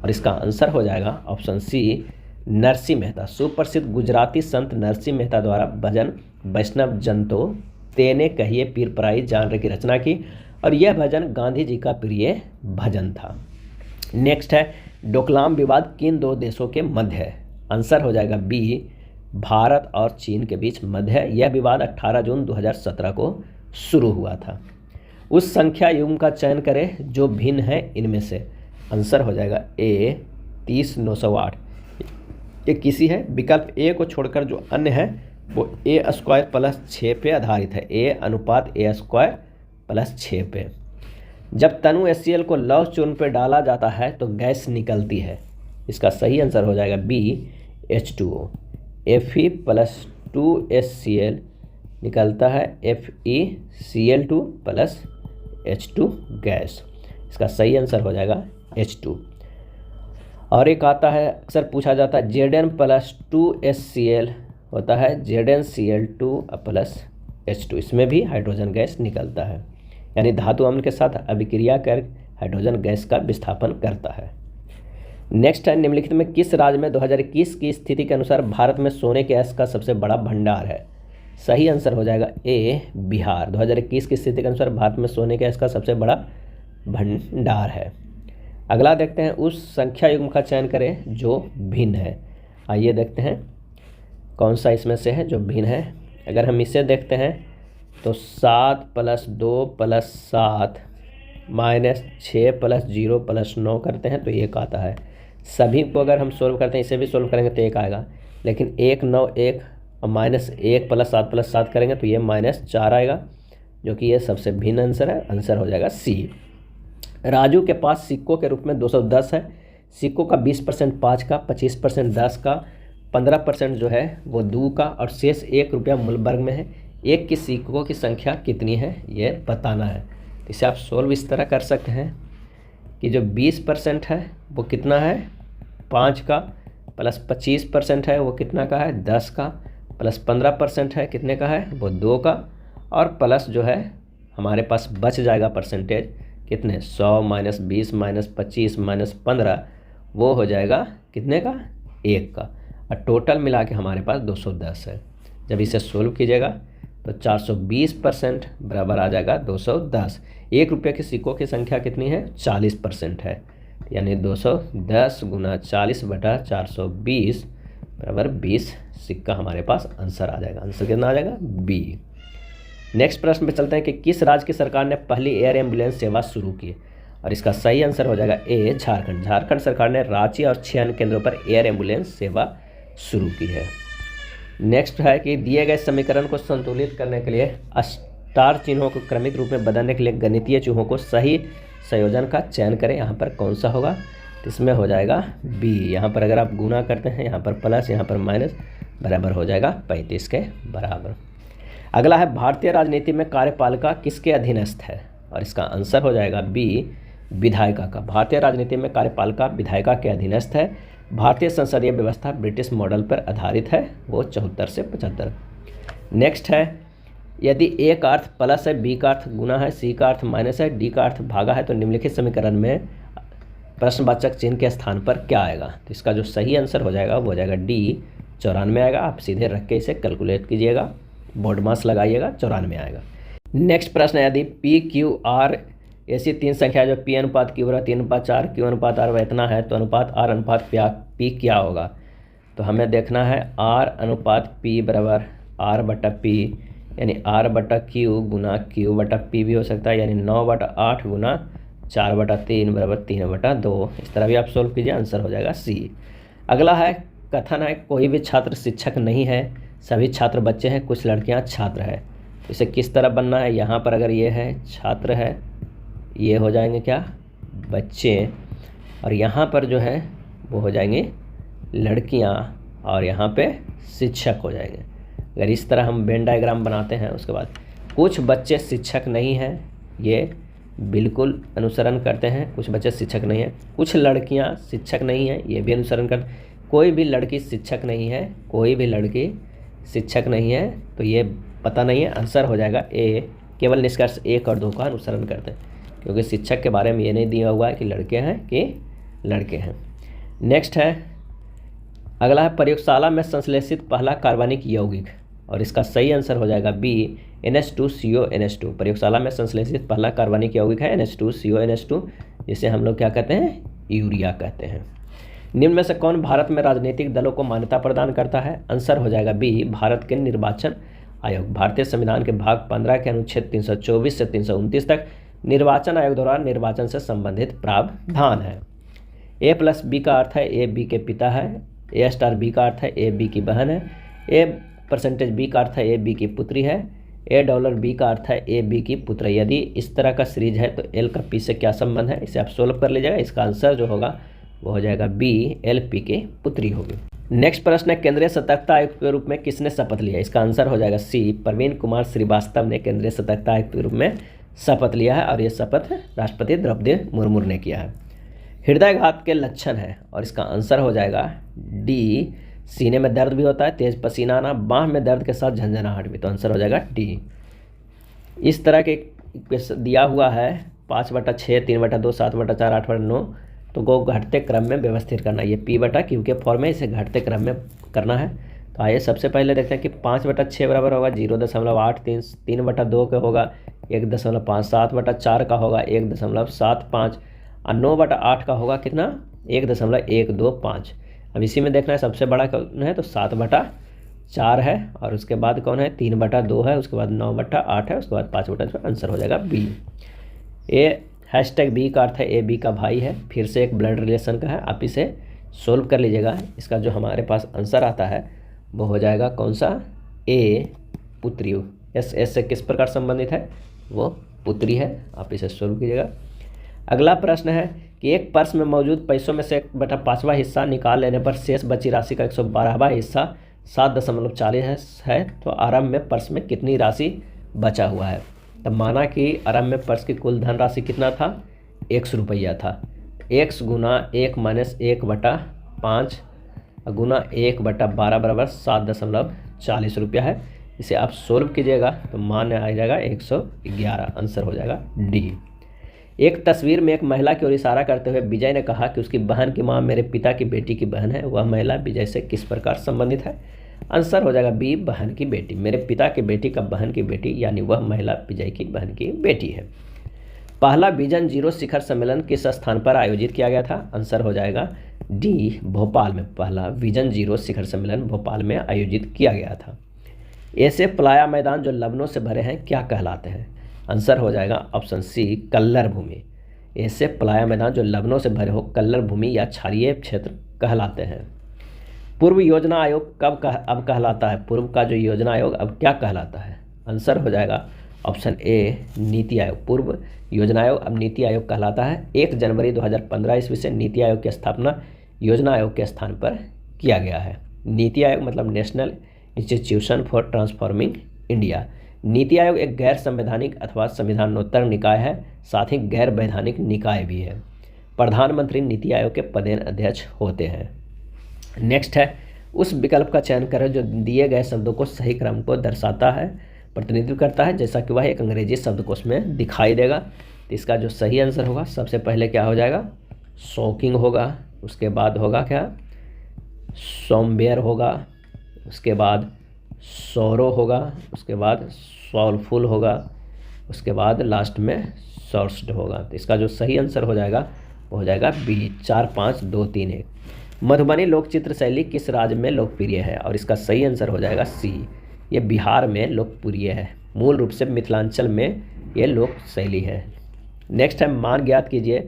और इसका आंसर हो जाएगा ऑप्शन सी नरसिंह मेहता। सुप्रसिद्ध गुजराती संत नरसिंह मेहता द्वारा भजन वैष्णव जन तो तेने कहिए पीर पराई जान रे की रचना की, और यह भजन गांधी जी का प्रिय भजन था। नेक्स्ट है डोकलाम विवाद किन दो देशों के मध्य है, आंसर हो जाएगा बी भारत और चीन के बीच मध्य है। यह विवाद 18 जून 2017 को शुरू हुआ था। उस संख्या युग्म का चयन करें जो भिन्न है इनमें से, आंसर हो जाएगा ए 30,908। ये किसी है, विकल्प ए को छोड़कर जो अन्य है वो a² + 6 पे आधारित है, a/a² + 6 पे। जब तनु HCl को लौह चूर्ण पे डाला जाता है तो गैस निकलती है, इसका सही आंसर हो जाएगा बी H2O। Fe + 2HCl निकलता है FeCl2 + H2 गैस, इसका सही आंसर हो जाएगा H2। और एक आता है, अक्सर पूछा जाता है Zn + 2HCl होता है ZnCl2 + H2, इसमें भी हाइड्रोजन गैस निकलता है, यानी धातु अम्ल के साथ अभिक्रिया कर हाइड्रोजन गैस का विस्थापन करता है। नेक्स्ट है निम्नलिखित में किस राज्य में 2021 की स्थिति के अनुसार भारत में सोने के अयस्क का सबसे बड़ा भंडार है, सही आंसर हो जाएगा ए बिहार। 2021 की स्थिति के अनुसार भारत में सोने के अयस्क का सबसे बड़ा भंडार है। अगला देखते हैं उस संख्या युग्म का चयन करें जो भिन्न है। आइए देखते हैं कौन सा इसमें से है जो भिन्न है। अगर हम इसे देखते हैं तो 7 + 2 + 7 -6 + 0 + 9 करते हैं तो 1 आता है। सभी को अगर हम सोल्व करते हैं, इसे भी सोल्व करेंगे तो 1 आएगा, लेकिन 1 9 1 और -1 + 7 करेंगे तो ये -4 आएगा, जो कि ये सबसे भिन्न आंसर है। आंसर हो जाएगा सी। राजू के पास सिक्कों के रूप में 210 है। सिक्कों का 20% 5 का, 25% 10 का, 15% जो है वो 2 का, और शेष 1 रुपया मूल वर्ग में है। एक की सिक्कों की संख्या कितनी है ये बताना है। इसे आप सोल्व इस तरह कर सकते हैं कि जो 20% है वो कितना है 5 का, प्लस 25% है वो कितना का है 10 का, प्लस 15% है कितने का है वो 2 का, और प्लस जो है हमारे पास बच जाएगा परसेंटेज कितने 100 -20 -25 -15 वो हो जाएगा कितने का 1 का, और टोटल मिला के हमारे पास 210 है। जब इसे सोल्व कीजिएगा तो 420% बराबर आ जाएगा 210। 1 रुपये के सिक्कों की संख्या कितनी है 40% है, यानी 210 × 40/420 बराबर 20 सिक्का हमारे पास आंसर आ जाएगा। आंसर कितना आ जाएगा बी। नेक्स्ट प्रश्न पे चलते हैं कि किस राज्य की सरकार ने पहली एयर एम्बुलेंस सेवा शुरू की, और इसका सही आंसर हो जाएगा ए झारखंड। झारखंड सरकार ने रांची और 6 अन्य केंद्रों पर एयर एम्बुलेंस सेवा शुरू की है। नेक्स्ट है कि दिए गए समीकरण को संतुलित करने के लिए स्टार चिन्हों को क्रमिक रूप में बदलने के लिए गणितीय चिन्हों को सही संयोजन का चयन करें। यहाँ पर कौन सा होगा, इसमें हो जाएगा बी। यहाँ पर अगर आप गुना करते हैं यहाँ पर प्लस यहाँ पर माइनस बराबर हो जाएगा 35 के बराबर। अगला है भारतीय राजनीति में कार्यपालिका किसके अधीनस्थ है, और इसका आंसर हो जाएगा बी विधायिका का। भारतीय राजनीति में कार्यपालिका विधायिका के अधीनस्थ है। भारतीय संसदीय व्यवस्था ब्रिटिश मॉडल पर आधारित है, वो 74 से 75। नेक्स्ट है यदि ए का अर्थ प्लस है, बी का अर्थ गुना है, सी का अर्थ माइनस है, डी का अर्थ भागा है तो निम्नलिखित समीकरण में प्रश्नवाचक चिन्ह के स्थान पर क्या आएगा। तो इसका जो सही आंसर हो जाएगा वो हो जाएगा डी 94 आएगा। आप सीधे रख के इसे कैलकुलेट कीजिएगा, बोर्ड मास लगाइएगा 94 आएगा। नेक्स्ट प्रश्न है यदि पी क्यू आर ऐसी 3 संख्या जो पी अनुपात क्यू बराबर 3/4 क्यू अनुपात आर इतना है तो अनुपात आर अनुपात पी क्या होगा। तो हमें देखना है आर अनुपात पी बराबर r/p, यानी r/q गुना q/p भी हो सकता है, यानी 9/8 गुना 4/3 बराबर 3/2। इस तरह भी आप सोल्व कीजिए, आंसर हो जाएगा सी। अगला है कथन है कोई भी छात्र शिक्षक नहीं है सभी छात्र बच्चे हैं, कुछ लड़कियां छात्र है। इसे किस तरह बनना है, यहाँ पर अगर ये है छात्र है, ये हो जाएंगे क्या बच्चे, और यहाँ पर जो है वो हो जाएंगे लड़कियाँ, और यहाँ पे शिक्षक हो जाएंगे। अगर इस तरह हम वेन डायग्राम बनाते हैं, उसके बाद कुछ बच्चे शिक्षक नहीं हैं, ये बिल्कुल अनुसरण करते हैं, कुछ बच्चे शिक्षक नहीं हैं। कुछ लड़कियां शिक्षक नहीं हैं, ये भी अनुसरण करते। कोई भी लड़की शिक्षक नहीं है, कोई भी लड़की शिक्षक नहीं है, तो ये पता नहीं है, आंसर हो जाएगा ए। केवल निष्कर्ष 1 और 2 का अनुसरण करते हैं, क्योंकि शिक्षक के बारे में ये नहीं दिया हुआ है कि लड़के हैं कि लड़के हैं। नेक्स्ट है, अगला है प्रयोगशाला में संश्लेषित पहला कार्बनिक यौगिक, और इसका सही आंसर हो जाएगा बी NH2CONH2। प्रयोगशाला में संश्लेषित पहला कार्बनिक यौगिक है NH2CONH2, जिसे हम लोग क्या कहते हैं, यूरिया कहते हैं। निम्न में से कौन भारत में राजनीतिक दलों को मान्यता प्रदान करता है, आंसर हो जाएगा बी भारत के निर्वाचन आयोग। भारतीय संविधान के भाग 15 के अनुच्छेद 324 से 329 तक निर्वाचन आयोग द्वारा निर्वाचन से संबंधित प्रावधान है। A+B का अर्थ है A B के पिता है, A*B का अर्थ है A B की बहन है, A%B का अर्थ है A B की पुत्री है, $B का अर्थ है A B की पुत्र। यदि इस तरह का सीरीज है तो L का P से क्या संबंध है, इसे आप सोल्व कर लीजिएगा। इसका आंसर जो होगा वो हो जाएगा B LP की पुत्री होगी। नेक्स्ट प्रश्न है, केंद्रीय सतर्कता आयुक्त के रूप में किसने शपथ लिया, इसका आंसर हो जाएगा सी प्रवीण कुमार श्रीवास्तव ने केंद्रीय सतर्कता आयुक्त के रूप में शपथ लिया है, और ये शपथ राष्ट्रपति द्रौपदी मुर्मू ने किया है। हृदयघात के लक्षण है, और इसका आंसर हो जाएगा डी सीने में दर्द भी होता है, तेज पसीना आना, बांह में दर्द के साथ झंझनाहट भी, तो आंसर हो जाएगा डी। इस तरह के दिया हुआ है 5/6, 3/2, 7/4, 8/9, तो को घटते क्रम में व्यवस्थित करना। ये P/Q के फॉर्म में इसे घटते क्रम में करना है। तो आइए सबसे पहले देखते हैं कि 5/6 बराबर होगा 0.83, 3/2 का होगा 1.5, 7/4 का होगा 1.75, और 9/8 का होगा कितना 1.125। अब इसी में देखना है सबसे बड़ा कौन है, तो 7/4 है, और उसके बाद कौन है 3/2 है, उसके बाद 9/8 है, उसके बाद 5/6। आंसर हो जाएगा बी। #B का अर्थ है A B का भाई है, फिर से एक ब्लड रिलेशन का है, आप इसे सोल्व कर लीजिएगा। इसका जो हमारे पास आंसर आता है वो हो जाएगा कौन सा, ए पुत्री। S से किस प्रकार संबंधित है, वो पुत्री है, आप इसे सोल्व कीजिएगा। अगला प्रश्न है कि एक पर्स में मौजूद पैसों में से 1/5वां हिस्सा निकाल लेने पर शेष बची राशि का 112वां हिस्सा 7.40 है, तो आरंभ में पर्स में कितनी राशि बचा हुआ है। तब माना कि आरंभ में पर्स की कुल धनराशि कितना था, 100 रुपया था। x गुना 1 - 1/5 गुना 1/12 बराबर 7.40 रुपया है। इसे आप सोल्व कीजिएगा तो मान आ जाएगा 111। आंसर हो जाएगा डी। एक तस्वीर में एक महिला की ओर इशारा करते हुए विजय ने कहा कि उसकी बहन की मां मेरे पिता की बेटी की बहन है। वह महिला विजय से किस प्रकार संबंधित है। आंसर हो जाएगा बी बहन की बेटी। मेरे पिता की बेटी का बहन की बेटी, यानी वह महिला विजय की बहन की बेटी है। पहला विजन जीरो शिखर सम्मेलन किस स्थान पर आयोजित किया गया था। आंसर हो जाएगा डी भोपाल में। पहला विजन जीरो शिखर सम्मेलन भोपाल में आयोजित किया गया था। ऐसे प्लाया मैदान जो लवणों से भरे हैं क्या कहलाते हैं। आंसर हो जाएगा ऑप्शन सी कल्लर भूमि। ऐसे प्लाया मैदान जो लवणों से भरे हो कल्लर भूमि या क्षारीय क्षेत्र कहलाते हैं। पूर्व योजना आयोग अब कहलाता है। पूर्व का जो योजना आयोग अब क्या कहलाता है। आंसर हो जाएगा ऑप्शन ए नीति आयोग। पूर्व योजना आयोग अब नीति आयोग कहलाता है। 1 जनवरी 2015 ईस्वी से नीति आयोग की स्थापना योजना आयोग के स्थान पर किया गया है। नीति आयोग मतलब national institution for transforming India. NITI Aayog एक गैर संवैधानिक अथवा संविधानोत्तर निकाय है, साथ ही गैर वैधानिक निकाय भी है। प्रधानमंत्री नीति आयोग के पदेन अध्यक्ष होते हैं। नेक्स्ट है उस विकल्प का चयन करें जो दिए गए शब्दों को सही क्रम को दर्शाता है, प्रतिनिधित्व करता है, जैसा कि वह एक अंग्रेजी शब्दकोश में दिखाई देगा। तो इसका जो सही आंसर होगा सबसे पहले क्या हो जाएगा शॉकिंग होगा, उसके बाद होगा क्या सॉम्बेयर होगा, उसके बाद सोरो होगा, उसके बाद सॉलफुल होगा, उसके बाद लास्ट में सॉर्स्ड होगा। तो इसका जो सही आंसर हो जाएगा वो हो जाएगा बी 4 5 2 3 1। मधुबनी लोक चित्र शैली किस राज्य में लोकप्रिय है और इसका सही आंसर हो जाएगा सी ये बिहार में लोकप्रिय है। मूल रूप से मिथिलांचल में ये लोक शैली है। नेक्स्ट है मान ज्ञात कीजिए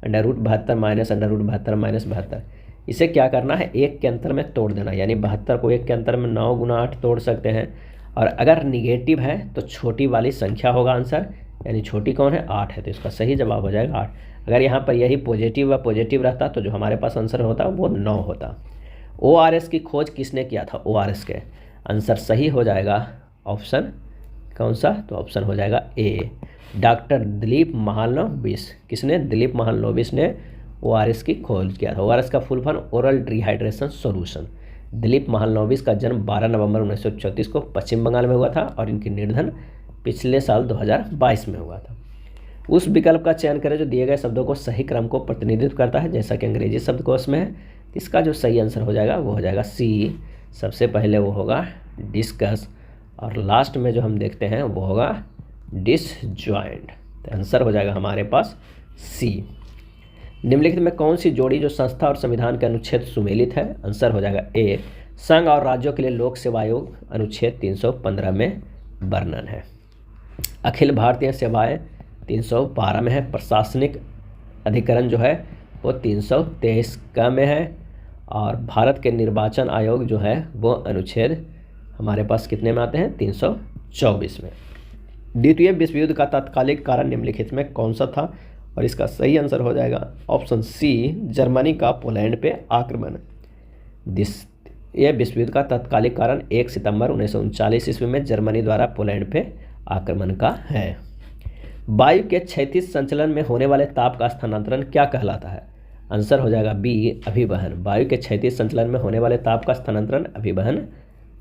√72 - √72 - 72। इसे क्या करना है, 1 के अंतर में तोड़ देना, यानी 72 को 1 के अंतर में 9 गुना 8 तोड़ सकते हैं। और अगर निगेटिव है तो छोटी वाली संख्या होगा आंसर, यानी छोटी कौन है, 8 है, तो इसका सही जवाब हो जाएगा 8। अगर यहाँ पर यही पॉजिटिव व पॉजिटिव रहता तो जो हमारे पास आंसर होता वो 9 होता। ORS की खोज किसने किया था, ORS के आंसर सही हो जाएगा ऑप्शन कौन सा, तो ऑप्शन हो जाएगा ए, डॉक्टर दिलीप महालनोबिस। किसने, दिलीप महालनोबिस ने ORS की खोज किया था। ORS का full form oral dehydration solution. Dilip Mahalanobis का जन्म 12 नवंबर 1934 को पश्चिम बंगाल में हुआ था और इनकी निधन पिछले साल 2022 में हुआ था। उस विकल्प का चयन करें जो दिए गए शब्दों को सही क्रम को प्रतिनिधित्व करता है, जैसा कि अंग्रेजी शब्दकोश में है। इसका जो सही आंसर हो जाएगा वो हो जाएगा सी। सबसे पहले वो होगा डिस्कस और लास्ट में जो हम देखते हैं वो होगा डिसजॉइंट। तो आंसर हो जाएगा हमारे पास सी। निम्नलिखित में कौन सी जोड़ी जो संस्था और संविधान के अनुच्छेद सुमेलित है, आंसर हो जाएगा ए, संघ और राज्यों के लिए लोक सेवा आयोग अनुच्छेद 315 में वर्णन है। अखिल भारतीय सेवाएं 312 में है। प्रशासनिक अधिकरण जो है वो 323 का में है। और भारत के निर्वाचन आयोग जो है वो अनुच्छेद हमारे पास कितने में आते हैं, 324 में। द्वितीय विश्व युद्ध का तात्कालिक कारण निम्नलिखित में कौन सा था, और इसका सही आंसर हो जाएगा ऑप्शन सी, जर्मनी का पोलैंड पे आक्रमण। यह विश्व युद्ध का तात्कालिक कारण 1 सितंबर 1939 ईस्वी में जर्मनी द्वारा पोलैंड पे आक्रमण का है। वायु के क्षैतिज संचलन में होने वाले ताप का स्थानांतरण क्या कहलाता है, आंसर हो जाएगा बी, अभिवहन। वायु के क्षैतिज संचलन में होने वाले ताप का स्थानांतरण अभिवहन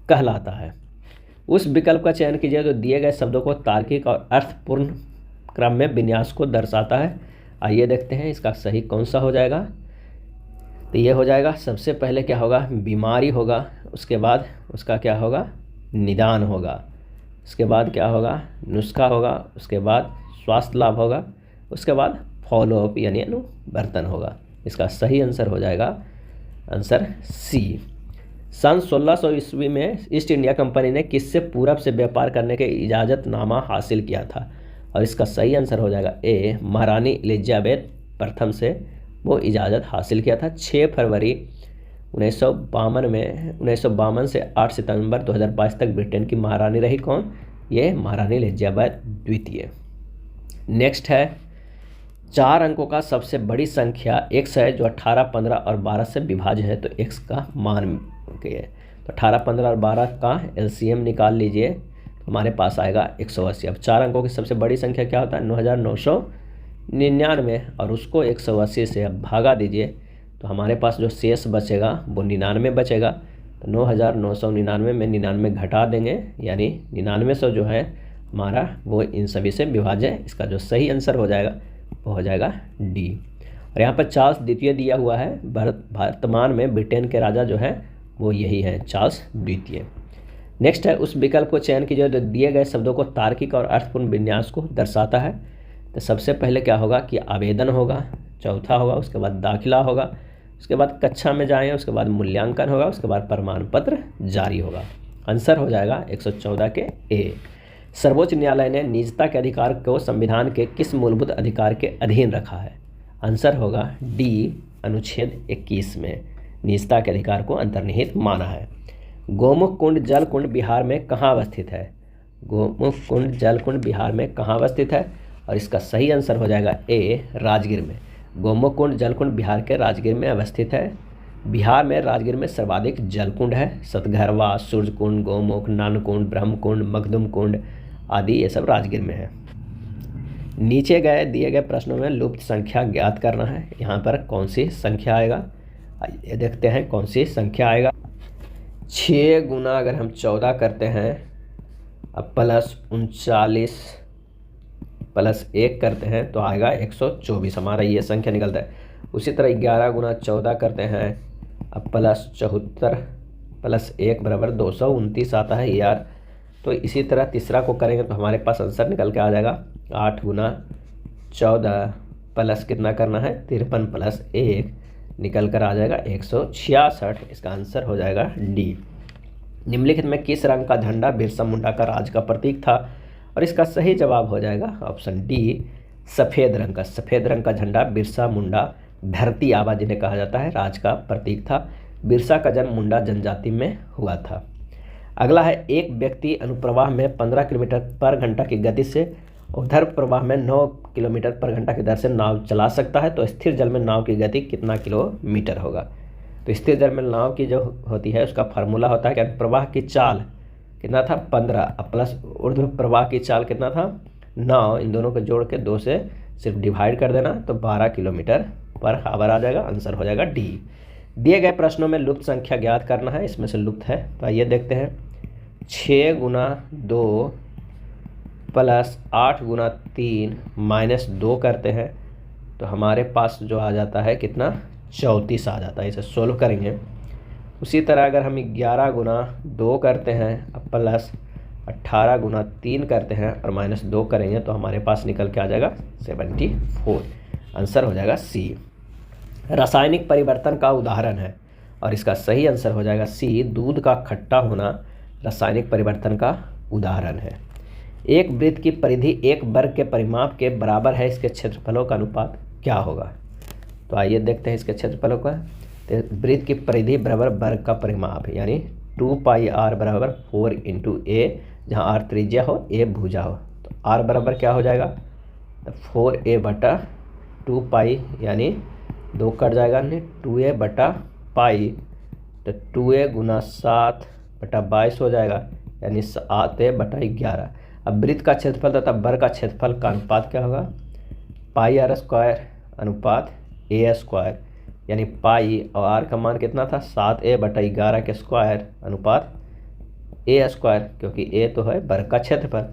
कहलाता है। उस विकल्प का चयन कीजिए जो दिए गए शब्दों को तार्किक और अर्थपूर्ण क्रम में विन्यास को दर्शाता है। आइए देखते हैं इसका सही कौन सा हो जाएगा। तो ये हो जाएगा, सबसे पहले क्या होगा, बीमारी होगा, उसके बाद उसका क्या होगा, निदान होगा, उसके बाद क्या होगा, नुस्खा होगा, उसके बाद स्वास्थ्य लाभ होगा, उसके बाद फॉलोअप यानी अनुवर्तन होगा। इसका सही आंसर हो जाएगा आंसर सी। सन 1600 ईस्वी में ईस्ट इंडिया कंपनी ने किससे पूरब से व्यापार करने के इजाज़तनामा हासिल किया था, और इसका सही आंसर हो जाएगा ए, महारानी एलिजाबेथ प्रथम से वो इजाज़त हासिल किया था। 6 फरवरी 1952 से 8 सितंबर 2022 तक ब्रिटेन की महारानी रही कौन, ये महारानी एलिजाबेथ द्वितीय। नेक्स्ट है 4 अंकों का सबसे बड़ी संख्या x है जो 18, 15 और 12 से विभाज्य है, तो x का मान है। तो 18, 15 और 12 का LCM निकाल लीजिए, तो हमारे पास आएगा 180। अब 4 अंकों की सबसे बड़ी संख्या क्या होता है, 9999, और उसको 180 से अब भागा दीजिए, तो हमारे पास जो शेष बचेगा वो 99 बचेगा। तो 9999 में 99 घटा देंगे, यानी 9900 जो है हमारा वो इन सभी से विभाज्य है। इसका जो सही आंसर हो जाएगा वो हो जाएगा डी। और यहाँ पर चार्ल्स द्वितीय दिया हुआ है। वर्तमान में ब्रिटेन के राजा जो है वो यही है, चार्ल्स द्वितीय। नेक्स्ट है उस विकल्प को चयन कीजिए जो दिए गए शब्दों को तार्किक और अर्थपूर्ण विन्यास को दर्शाता है। तो सबसे पहले क्या होगा कि आवेदन होगा, चौथा होगा, उसके बाद दाखिला होगा, उसके बाद कक्षा में जाएँ, उसके बाद मूल्यांकन होगा, उसके बाद प्रमाण पत्र जारी होगा। आंसर हो जाएगा 114 के ए। सर्वोच्च न्यायालय ने निजता के अधिकार को संविधान के किस मूलभूत अधिकार के अधीन रखा है, आंसर होगा डी, अनुच्छेद 21 में निजता के अधिकार को अंतर्निहित माना है। गोमुख कुंड जल कुंड बिहार में कहाँ अवस्थित है, गोमुख कुंड जल कुंड बिहार में कहाँ अवस्थित है, और इसका सही आंसर हो जाएगा ए, राजगीर में। गोमुख कुंड जल कुंड बिहार के राजगीर में अवस्थित है। बिहार में राजगीर में सर्वाधिक जल कुंड है। सतघरवा, सूर्य कुंड, गोमुख, नानकुंड, ब्रह्म कुंड, मखदुम कुंड आदि ये सब राजगीर में है। नीचे दिए गए प्रश्नों में लुप्त संख्या ज्ञात करना है। यहाँ पर कौन सी संख्या आएगा, ये देखते हैं कौन सी संख्या आएगा। 6 गुना अगर हम 14 करते हैं अब प्लस 39 प्लस 1 करते हैं तो आएगा 124, हमारा ये संख्या निकलता है। उसी तरह 11 गुना 14 करते हैं अब प्लस 74 प्लस 1 बराबर 229 आता है यार। तो इसी तरह तीसरा को करेंगे तो हमारे पास आंसर निकल के आ जाएगा 8 गुना 14 प्लस कितना करना है 53 प्लस 1 निकल कर आ जाएगा 166। इसका आंसर हो जाएगा डी। निम्नलिखित में किस रंग का झंडा बिरसा मुंडा का राज का प्रतीक था, और इसका सही जवाब हो जाएगा ऑप्शन डी, सफ़ेद रंग का। सफ़ेद रंग का झंडा बिरसा मुंडा धरती आबा जिन्हें कहा जाता है, राज का प्रतीक था। बिरसा का जन्म मुंडा जनजाति में हुआ था। अगला है, एक व्यक्ति अनुप्रवाह में 15 किलोमीटर पर घंटा की गति से उधर प्रवाह में 9 किलोमीटर पर घंटा की दर से नाव चला सकता है, तो स्थिर जल में नाव की गति कितना किलोमीटर होगा। तो स्थिर जल में नाव की जो होती है उसका फार्मूला होता है कि अनुप्रवाह की चाल कितना था 15 प्लस ऊर्ध्व प्रवाह की चाल कितना था 9, इन दोनों को जोड़ के 2 से सिर्फ डिवाइड कर देना तो 12 किलोमीटर पर आवर आ जाएगा। आंसर हो जाएगा डी। दिए गए प्रश्नों में लुप्त संख्या ज्ञात करना है, इसमें से लुप्त है तो आइए देखते हैं। 6 गुना 2 प्लस 8 गुना 3 माइनस 2 करते हैं तो हमारे पास जो आ जाता है कितना 34 आ जाता है। इसे सोल्व करेंगे। उसी तरह अगर हम 11 गुना 2 करते हैं प्लस 18 गुना 3 करते हैं और माइनस 2 करेंगे तो हमारे पास निकल के आ जाएगा 74। आंसर हो जाएगा सी। रासायनिक परिवर्तन का उदाहरण है और इसका सही आंसर हो जाएगा सी। दूध का खट्टा होना रासायनिक परिवर्तन का उदाहरण है। एक वृत्त की परिधि एक वर्ग के परिमाप के बराबर है, इसके क्षेत्रफलों का अनुपात क्या होगा। तो आइए देखते हैं इसके क्षेत्रफलों का। तो वृत्त की परिधि बराबर वर्ग का परिमाप यानी 2 पाई r बराबर 4 इंटू ए, जहाँ r त्रिज्या हो a भुजा हो तो r बराबर क्या हो जाएगा तो 4a बटा 2 पाई यानी 2 कट जाएगा नहीं 2a बटा पाई तो 2a गुना 7 बटा 22 हो जाएगा यानी 7a बटा 11। अब वृत्त का क्षेत्रफल तथा वर्ग का क्षेत्रफल का अनुपात क्या होगा पाई r स्क्वायर अनुपात a स्क्वायर यानी पाई और r का मान कितना था 7a बटा 11 के स्क्वायर अनुपात a स्क्वायर, क्योंकि a तो है वर्ग का क्षेत्रफल।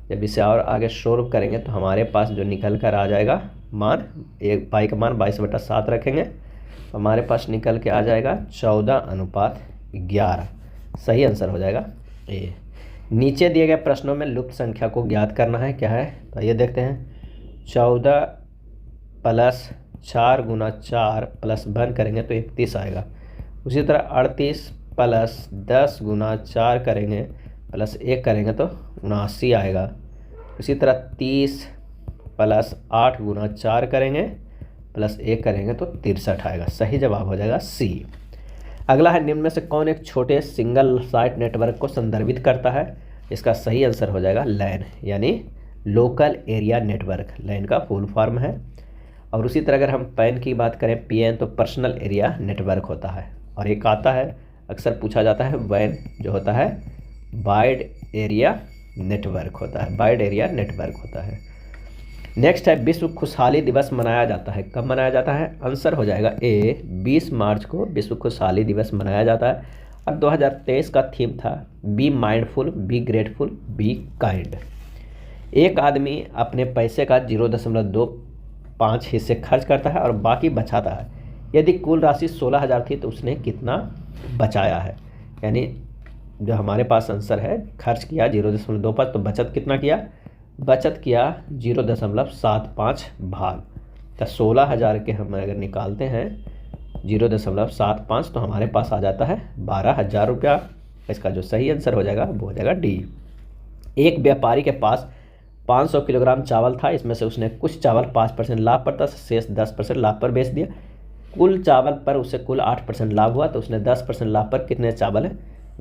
जब इसे और आगे सोल्व करेंगे तो हमारे पास जो निकल कर आ जाएगा मान एक पाई का मान 22 बटा 7 रखेंगे तो हमारे पास निकल के आ जाएगा 14:11। सही आंसर हो जाएगा ए। नीचे दिए गए प्रश्नों में लुप्त संख्या को ज्ञात करना है, क्या है तो ये देखते हैं। 14 प्लस 4 गुना 4 प्लस 1 करेंगे तो 31 आएगा। उसी तरह 38 प्लस 10 गुना 4 करेंगे प्लस 1 करेंगे तो 79 आएगा। इसी तरह 30 प्लस 8 गुना 4 करेंगे प्लस 1 करेंगे तो 63 आएगा। सही जवाब हो जाएगा सी। अगला है, निम्न में से कौन एक छोटे सिंगल साइट नेटवर्क को संदर्भित करता है। इसका सही आंसर हो जाएगा लैन यानी लोकल एरिया नेटवर्क, लैन का फुल फॉर्म है। और उसी तरह अगर हम पैन की बात करें पीएन तो पर्सनल एरिया नेटवर्क होता है। और एक आता है अक्सर पूछा जाता है वैन जो होता है वाइड एरिया नेटवर्क होता है, वाइड एरिया नेटवर्क होता है। नेक्स्ट है, विश्व खुशहाली दिवस मनाया जाता है, कब मनाया जाता है। आंसर हो जाएगा ए 20 मार्च को विश्व खुशहाली दिवस मनाया जाता है। और 2023 का थीम था be mindful, be grateful, be kind. एक आदमी अपने पैसे का 0.25 हिस्से खर्च करता है और बाकी बचाता है। यदि कुल राशि 16,000 थी तो उसने कितना बचाया है। यानी जो हमारे पास आंसर है खर्च किया 0.25 तो बचत कितना किया, बचत किया 0.75 भाग। तो 16,000 के हम अगर निकालते हैं 0.75 तो हमारे पास आ जाता है 12,000 रुपया। इसका जो सही आंसर हो जाएगा वो हो जाएगा डी। एक व्यापारी के पास 500 किलोग्राम चावल था, इसमें से उसने कुछ चावल 5% लाभ पर था, शेष 10% लाभ पर बेच दिया। कुल चावल पर उसे कुल 8% लाभ हुआ तो उसने 10% लाभ पर कितने चावल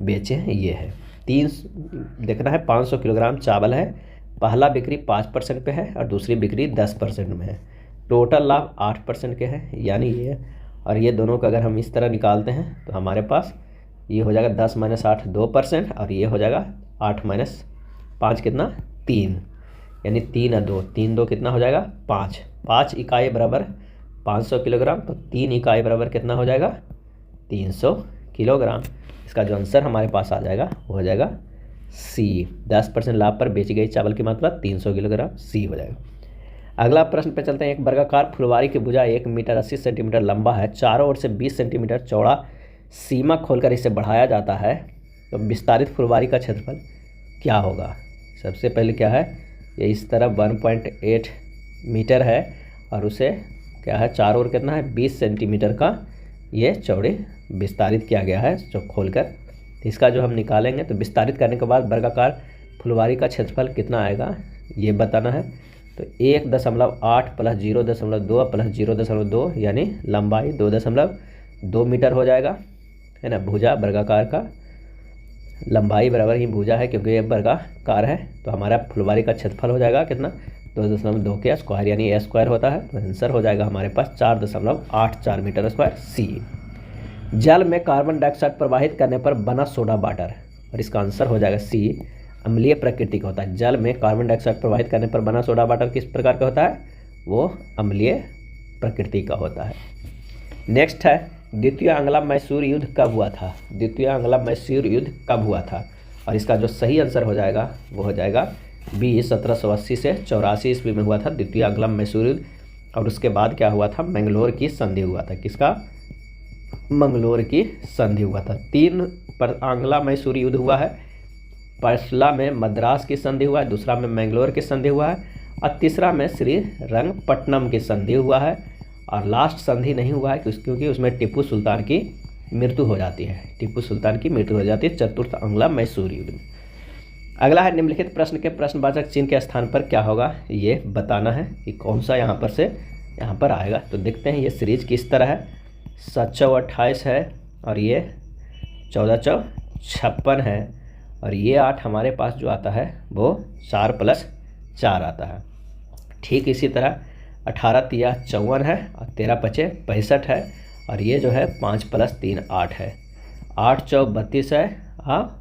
बेचे हैं, ये है 3 देखना है। 500 किलोग्राम चावल है, पहला बिक्री 5% पे है और दूसरी बिक्री 10% में है। टोटल लाभ 8% के हैं यानी ये, और ये दोनों का अगर हम इस तरह निकालते हैं तो हमारे पास ये हो जाएगा 10 - 8 2% और ये हो जाएगा 8 - 5 कितना 3 यानी 3 और 2 3 2 कितना हो जाएगा 5। 5 इकाई बराबर 500 किलोग्राम तो 3 इकाई बराबर कितना हो जाएगा 300 किलोग्राम। इसका जो आंसर हमारे पास आ जाएगा वो हो जाएगा सी। 10% लाभ पर बेची गई चावल की मात्रा 300 किलोग्राम, सी हो जाएगा। अगला प्रश्न पे चलते हैं। एक वर्गाकार फुलवारी की भुजा 1 मीटर 80 सेंटीमीटर लंबा है, चारों ओर से 20 सेंटीमीटर चौड़ा सीमा खोलकर इसे बढ़ाया जाता है तो विस्तारित फुलवारी का क्षेत्रफल क्या होगा। सबसे पहले क्या है, ये इस तरफ 1.8 मीटर है और उसे क्या है चारों ओर कितना है 20 सेंटीमीटर का ये चौड़े विस्तारित किया गया है जो खोलकर। इसका जो हम निकालेंगे तो विस्तारित करने के बाद वर्गाकार फुलवारी का क्षेत्रफल कितना आएगा ये बताना है। तो 1.8 प्लस 0.2 प्लस 0.2 यानी लंबाई 2.2 मीटर हो जाएगा, है ना। भुजा वर्गाकार का लंबाई बराबर ही भुजा है, क्योंकि ये वर्गाकार है। तो हमारा फुलवारी का क्षेत्रफल हो जाएगा कितना, 2.2 के स्क्वायर यानी ए स्क्वायर होता है। तो आंसर हो जाएगा हमारे पास 4.84 मीटर स्क्वायर सी। जल में कार्बन डाइऑक्साइड प्रवाहित करने पर बना सोडा वाटर, और इसका आंसर हो जाएगा सी, अम्लीय प्रकृति का होता है। जल में कार्बन डाइऑक्साइड प्रवाहित करने पर बना सोडा वाटर किस प्रकार का होता है, वो अम्लीय प्रकृति का होता है। नेक्स्ट है, द्वितीय आंग्ला मैसूर युद्ध कब हुआ था। द्वितीय आंग्ला मैसूर युद्ध कब हुआ था, और इसका जो सही आंसर हो जाएगा वो हो जाएगा बी, 1780 से 84 ईस्वी में हुआ था द्वितीय आंग्ला मैसूर युद्ध। और उसके बाद क्या हुआ था, मैंगलोर की संधि हुआ था। किसका, मंगलोर की संधि हुआ था। 3 पर आंग्ला मैसूर युद्ध हुआ है। पहला में मद्रास की संधि हुआ है, दूसरा में मैंगलोर की संधि हुआ है, और तीसरा में श्रीरंगपट्टनम की संधि हुआ है। और लास्ट संधि नहीं हुआ है क्योंकि उसमें टीपू सुल्तान की मृत्यु हो जाती है। टीपू सुल्तान की मृत्यु हो जाती है चतुर्थ आंग्ला मैसूर युद्ध में। अगला है, निम्नलिखित प्रश्न के प्रश्नवाचक चिन्ह के स्थान पर क्या होगा, ये बताना है कि कौन सा यहाँ पर से यहाँ पर आएगा। तो देखते हैं ये सीरीज किस तरह है। 728 है, और ये 1456 है, और ये 8 हमारे पास जो आता है वो 4 + 4 आता है। ठीक इसी तरह 18 तिया 54 है, और 13 पचे 65 है, और ये जो है 5 + 3 8 है। 8 चौ 32 है, हाँ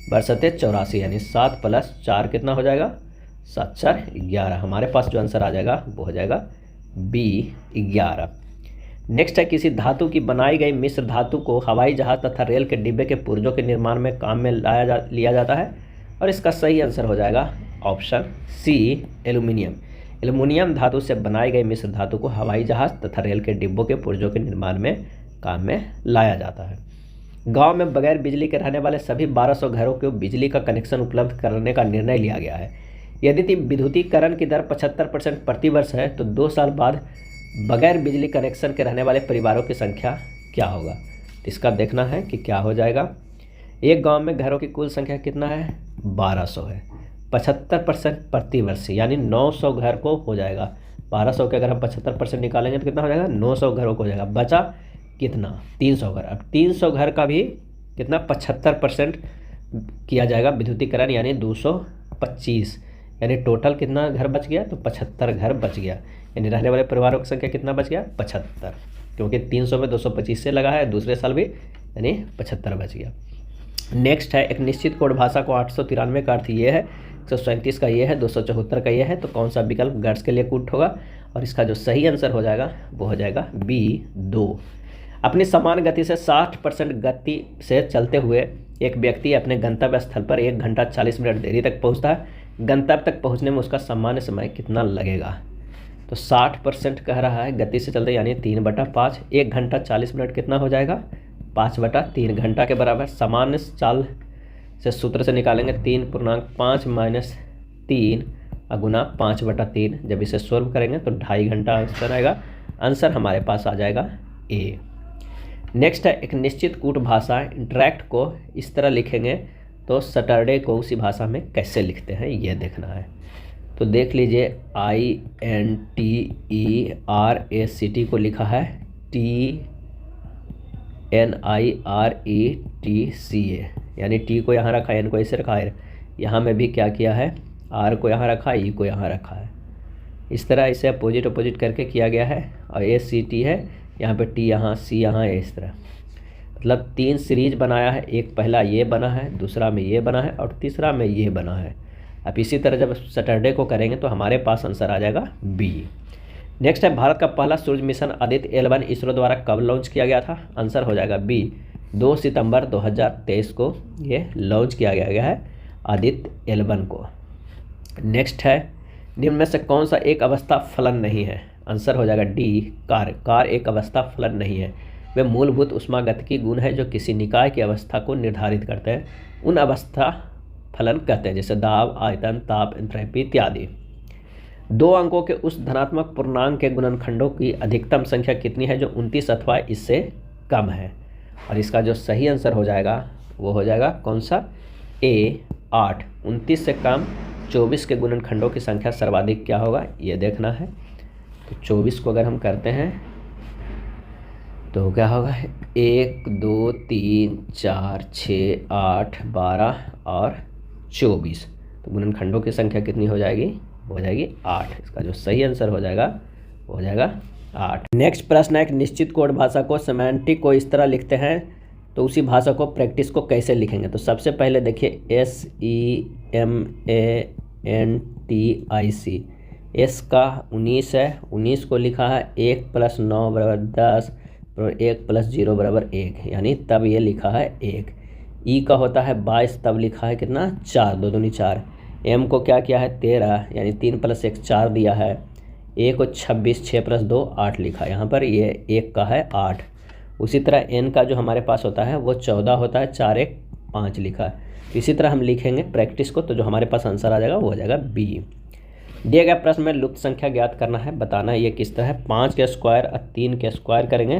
बरसते 84 यानी 7 + 4 कितना हो जाएगा, 7 4 11। हमारे पास जो आंसर आ जाएगा वो हो जाएगा बी 11। नेक्स्ट है, किसी धातु की बनाई गई मिश्र धातु को हवाई जहाज तथा रेल के डिब्बे के पुर्जों के निर्माण में काम में लिया जाता है, और इसका सही आंसर हो जाएगा ऑप्शन सी, एल्यूमिनियम। एल्युमिनियम धातु से बनाई गई मिश्र धातु को हवाई जहाज तथा रेल के डिब्बों के पुर्जों के निर्माण में काम में लाया जाता है। गांव में बगैर बिजली के रहने वाले सभी 1200 घरों को बिजली का कनेक्शन उपलब्ध कराने का निर्णय लिया गया है। यदि विद्युतीकरण की दर 75% प्रति वर्ष है, तो 2 साल बाद बगैर बिजली कनेक्शन के रहने वाले परिवारों की संख्या क्या होगा। इसका देखना है कि क्या हो जाएगा। एक गाँव में घरों की कुल संख्या कितना है, 1200 है। 75% प्रति वर्ष यानी 900 घर को हो जाएगा। 1200 के अगर हम 75% निकालेंगे तो कितना हो जाएगा, 900 घरों को हो जाएगा। बचा कितना, 300 घर। अब 300 घर का भी कितना 75% किया जाएगा विद्युतीकरण, यानी 225, यानी टोटल कितना घर बच गया, तो 75 घर बच गया। यानी रहने वाले परिवारों की संख्या कितना बच गया, 75, क्योंकि 300 में 225 से लगा है, दूसरे साल भी यानी 75 बच गया। नेक्स्ट है, एक निश्चित कोड भाषा को 893 का अर्थ ये है, 137 का ये है, 274 का ये है, तो कौन सा विकल्प गर्ल्स के लिए कूट होगा। और इसका जो सही आंसर हो जाएगा वो हो जाएगा बी 2। अपनी समान गति से 60% गति से चलते हुए एक व्यक्ति अपने गंतव्य स्थल पर 1 घंटा 40 मिनट देरी तक पहुंचता है। गंतव्य तक पहुंचने में उसका सामान्य समय कितना लगेगा। तो 60% कह रहा है गति से चलते, यानी 3/5। 1 घंटा 40 मिनट कितना हो जाएगा, 5/3 घंटा के बराबर। सामान्य चाल से सूत्र से निकालेंगे 3.5 - 3 गुना 5/3। जब इसे सोल्व करेंगे तो 2.5 घंटा आंसर आएगा। आंसर हमारे पास आ जाएगा ए। नेक्स्ट है, एक निश्चित कूट भाषा इंटरेक्ट को इस तरह लिखेंगे तो सैटरडे को उसी भाषा में कैसे लिखते हैं ये देखना है। तो देख लीजिए, INTERACT को लिखा है TNIRETCA, यानी टी को यहाँ रखा है, एन को ऐसे रखा है। यहाँ में भी क्या किया है, आर को यहाँ रखा है, ई को यहाँ रखा है। इस तरह इसे अपोजिट करके किया गया है। और ACT है, यहाँ पे टी यहाँ, सी यहाँ है। इस तरह मतलब 3 सीरीज बनाया है। एक पहला ये बना है, दूसरा में ये बना है, और तीसरा में ये बना है। अब इसी तरह जब सैटरडे को करेंगे तो हमारे पास आंसर आ जाएगा बी। नेक्स्ट है, भारत का पहला सूर्य मिशन आदित्य L1 इसरो द्वारा कब लॉन्च किया गया था। आंसर हो जाएगा बी, 2 सितंबर 2023 को ये लॉन्च किया गया है आदित्य L1 को। नेक्स्ट है, निम्न में से कौन सा एक अवस्था फलन नहीं है। आंसर हो जाएगा डी, कार एक अवस्था फलन नहीं है। वे मूलभूत ऊष्मागतिकी गुण है जो किसी निकाय की अवस्था को निर्धारित करते हैं, उन अवस्था फलन कहते हैं, जैसे दाब, आयतन, ताप, एंथैल्पी इत्यादि। 2 अंकों के उस धनात्मक पूर्णांक के गुणनखंडों की अधिकतम संख्या कितनी है जो 29 अथवा इससे कम है। और इसका जो सही आंसर हो जाएगा वो हो जाएगा कौन सा, ए 8। 29 से कम 24 के गुणनखंडों की संख्या सर्वाधिक क्या होगा ये देखना है। तो 24 को अगर हम करते हैं तो क्या होगा 1 2 3 4 6 8 12 और 24। तो गुणनखंडों की संख्या कितनी हो जाएगी, हो जाएगी 8। इसका जो सही आंसर हो जाएगा वो हो जाएगा 8। नेक्स्ट प्रश्न है, एक निश्चित कोड भाषा को सेमांटिक को इस तरह लिखते हैं तो उसी भाषा को प्रैक्टिस को कैसे लिखेंगे। तो सबसे पहले देखिए SEMANTIC, एस का 19 है, 19 को लिखा है 1 + 9 = 10 और 1 + 0 = 1, यानी तब ये लिखा है 1। ई का होता है 22, तब लिखा है कितना 4, 2 दूनी 4। एम को क्या किया है 13, यानी 3 + 1 4 दिया है। ए को 26, 6 + 2 8 लिखा है, यहाँ पर ये 1 का है 8। उसी तरह एन का जो हमारे पास होता है वो 14 होता है, 4 1 5 लिखा है। इसी तरह हम लिखेंगे प्रैक्टिस को, तो जो हमारे पास आंसर आ जाएगा वो हो जाएगा बी। दिए गए प्रश्न में लुप्त संख्या ज्ञात करना है, बताना है ये किस तरह है। 5 के स्क्वायर और 3 के स्क्वायर करेंगे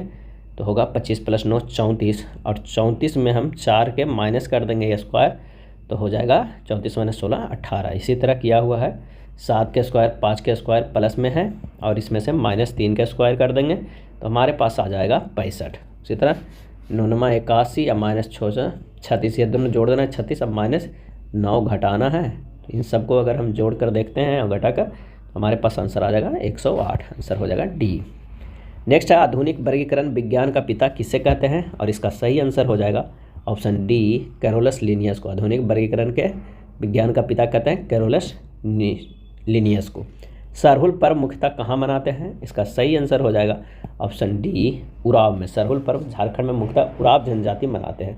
तो होगा 25 + 9 34, और 34 में हम 4 के माइनस कर देंगे ये स्क्वायर तो हो जाएगा 34 - 16 18। इसी तरह किया हुआ है 7 के स्क्वायर 5 के स्क्वायर प्लस में है और इसमें से -3 के स्क्वायर कर देंगे तो हमारे पास आ जाएगा 65। इसी तरह 9 × 81 या -6 36, ये दोनों जोड़ देना है 36, अब -9 घटाना है। तो इन सबको अगर हम जोड़ कर देखते हैं और घटा कर हमारे पास आंसर आ जाएगा 108, आंसर हो जाएगा डी। नेक्स्ट है, आधुनिक वर्गीकरण विज्ञान का पिता किसे कहते हैं, और इसका सही आंसर हो जाएगा ऑप्शन डी कैरोलस लिनियस को। आधुनिक वर्गीकरण के विज्ञान का पिता कहते हैं कैरोलस लिनियस को। सरहुल पर्व मुख्यतः कहाँ मनाते हैं, इसका सही आंसर हो जाएगा ऑप्शन डी उराव में। सरहुल पर्व झारखंड में मुख्यतः उराव जनजाति मनाते हैं।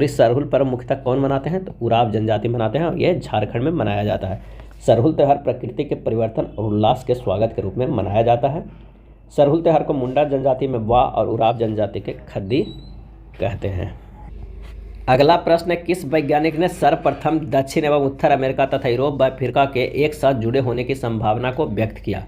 सरहुल पर्व मुख्यतः कौन मनाते हैं, तो उराव जनजाति मनाते हैं और यह झारखंड में मनाया जाता है। सरहुल त्यौहार प्रकृति के परिवर्तन और उल्लास के स्वागत के रूप में मनाया जाता है। सरहुल त्यौहार को मुंडा जनजाति में वा और उराव जनजाति के खद्दी कहते हैं। अगला प्रश्न है, किस वैज्ञानिक ने सर्वप्रथम दक्षिण एवं उत्तर अमेरिका तथा यूरोप व अफ्रीका के एक साथ जुड़े होने की संभावना को व्यक्त किया,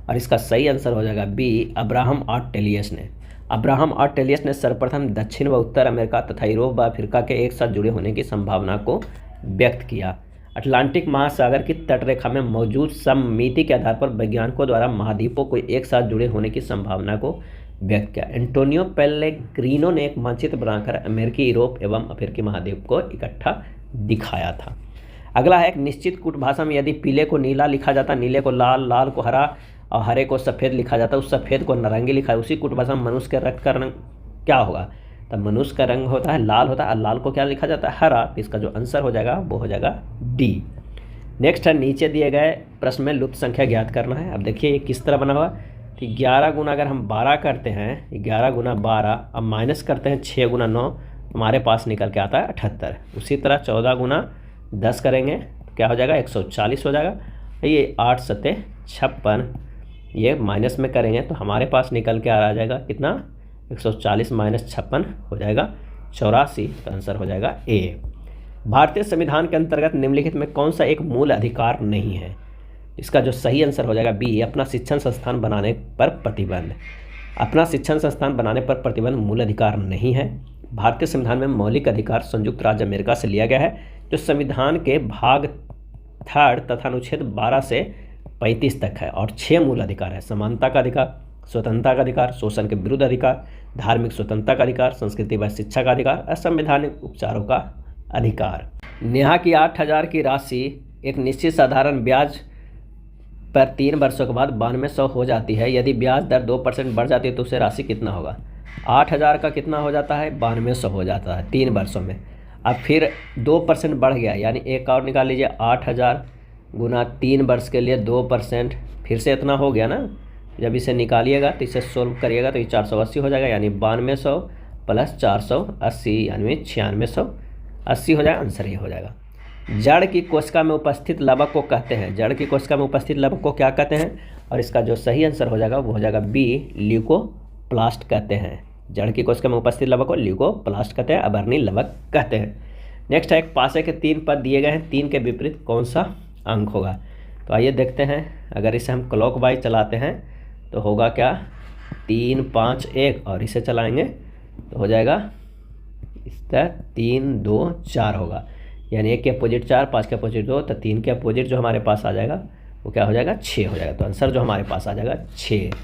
और इसका सही आंसर हो जाएगा बी अब्राहम आर्टेलियस ने। अब्राहम आर्टेलियस ने सर्वप्रथम दक्षिण व उत्तर अमेरिका तथा यूरोप व अफ्रीका के एक साथ जुड़े होने की संभावना को व्यक्त किया। अटलांटिक महासागर की तटरेखा में मौजूद सममिति के आधार पर वैज्ञानिकों द्वारा महाद्वीपों को एक साथ जुड़े होने की संभावना को व्यक्त किया। एंटोनियो पेलेग्रीनो ने एक मानचित्र बनाकर अमेरिकी, यूरोप एवं अफ्रीकी महाद्वीप को इकट्ठा दिखाया था। अगला है, एक निश्चित कूट भाषा में यदि पीले को नीला लिखा जाता, नीले को लाल, लाल को हरा और हरे को सफ़ेद लिखा जाता, उस सफ़ेद को नारंगी लिखा है, उसी कूट भाषा में मनुष्य के रक्त का रंग क्या होगा, तब मनुष्य का रंग होता है लाल होता है, और लाल को क्या लिखा जाता है हरा। तो इसका जो आंसर हो जाएगा वो हो जाएगा डी। नेक्स्ट है, नीचे दिए गए प्रश्न में लुप्त संख्या ज्ञात करना है। अब देखिए ये किस तरह बना हुआ, तो 11 गुना अगर हम 12 करते हैं, 11 गुना 12, अब माइनस करते हैं 6 गुना 9, हमारे पास निकल के आता है 78। उसी तरह 14 गुना 10 करेंगे तो क्या हो जाएगा 140 हो जाएगा। ये 8 7 56, ये माइनस में करेंगे तो हमारे पास निकल के आ जाएगा कितना 140 - 56 हो जाएगा 84। तो आंसर हो जाएगा ए। भारतीय संविधान के अंतर्गत निम्नलिखित में कौन सा एक मूल अधिकार नहीं है, इसका जो सही आंसर हो जाएगा बी अपना शिक्षण संस्थान बनाने पर प्रतिबंध। अपना शिक्षण संस्थान बनाने पर प्रतिबंध मूल अधिकार नहीं है। भारतीय संविधान में मौलिक अधिकार संयुक्त राज्य अमेरिका से लिया गया है, जो संविधान के भाग 3 तथा अनुच्छेद 12 से 35 तक है, और 6 मूल अधिकार है। समानता का अधिकार, स्वतंत्रता का अधिकार, शोषण के विरुद्ध अधिकार, धार्मिक स्वतंत्रता का अधिकार, संस्कृति व शिक्षा का अधिकार, असंवैधानिक उपचारों का अधिकार। नेहा की 8000 की राशि एक निश्चित साधारण ब्याज पर 3 वर्षों के बाद 9200 हो जाती है। यदि ब्याज दर 2% बढ़ जाती है तो उसे राशि कितना होगा। 8000 का कितना हो जाता है 9200 हो जाता है 3 वर्षों में। अब फिर 2% बढ़ गया, यानी एक और निकाल लीजिए 8000 गुना 3 वर्ष के लिए 2%, फिर से इतना हो गया ना। जब इसे निकालिएगा तो इसे सोल्व करिएगा तो ये 480 हो जाएगा, यानी 9200 प्लस 480 यानी 9680 हो जाएगा। आंसर ये हो जाएगा। जड़ की कोशिका में उपस्थित लवक को कहते हैं, जड़ की कोशिका में उपस्थित लवक को क्या कहते हैं, और इसका जो सही आंसर हो जाएगा वो हो जाएगा बी ल्यूकोप्लास्ट कहते हैं। जड़ की कोशिका में उपस्थित लवक को ल्यूकोप्लास्ट कहते हैं, अवर्णी लवक कहते हैं। नेक्स्ट है, एक पासे के 3 पद दिए गए हैं, 3 के विपरीत कौन सा अंक होगा। तो आइए देखते हैं, अगर इसे हम क्लॉक वाइज चलाते हैं तो होगा क्या 3 5 1, और इसे चलाएंगे तो हो जाएगा इस तरह 3 2 4 होगा। यानी 1 के अपोजिट 4, 5 के अपोजिट 2, तो 3 के अपोजिट जो हमारे पास आ जाएगा वो क्या हो जाएगा, 6 हो जाएगा। तो आंसर जो हमारे पास आ जाएगा 6।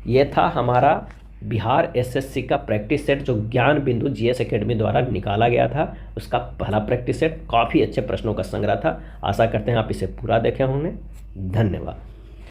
ये था हमारा बिहार एसएससी का प्रैक्टिस सेट जो ज्ञान बिंदु जीएस एकेडमी द्वारा निकाला गया था। उसका पहला प्रैक्टिस सेट काफ़ी अच्छे प्रश्नों का संग्रह था। आशा करते हैं आप इसे पूरा देखे होंगे। धन्यवाद।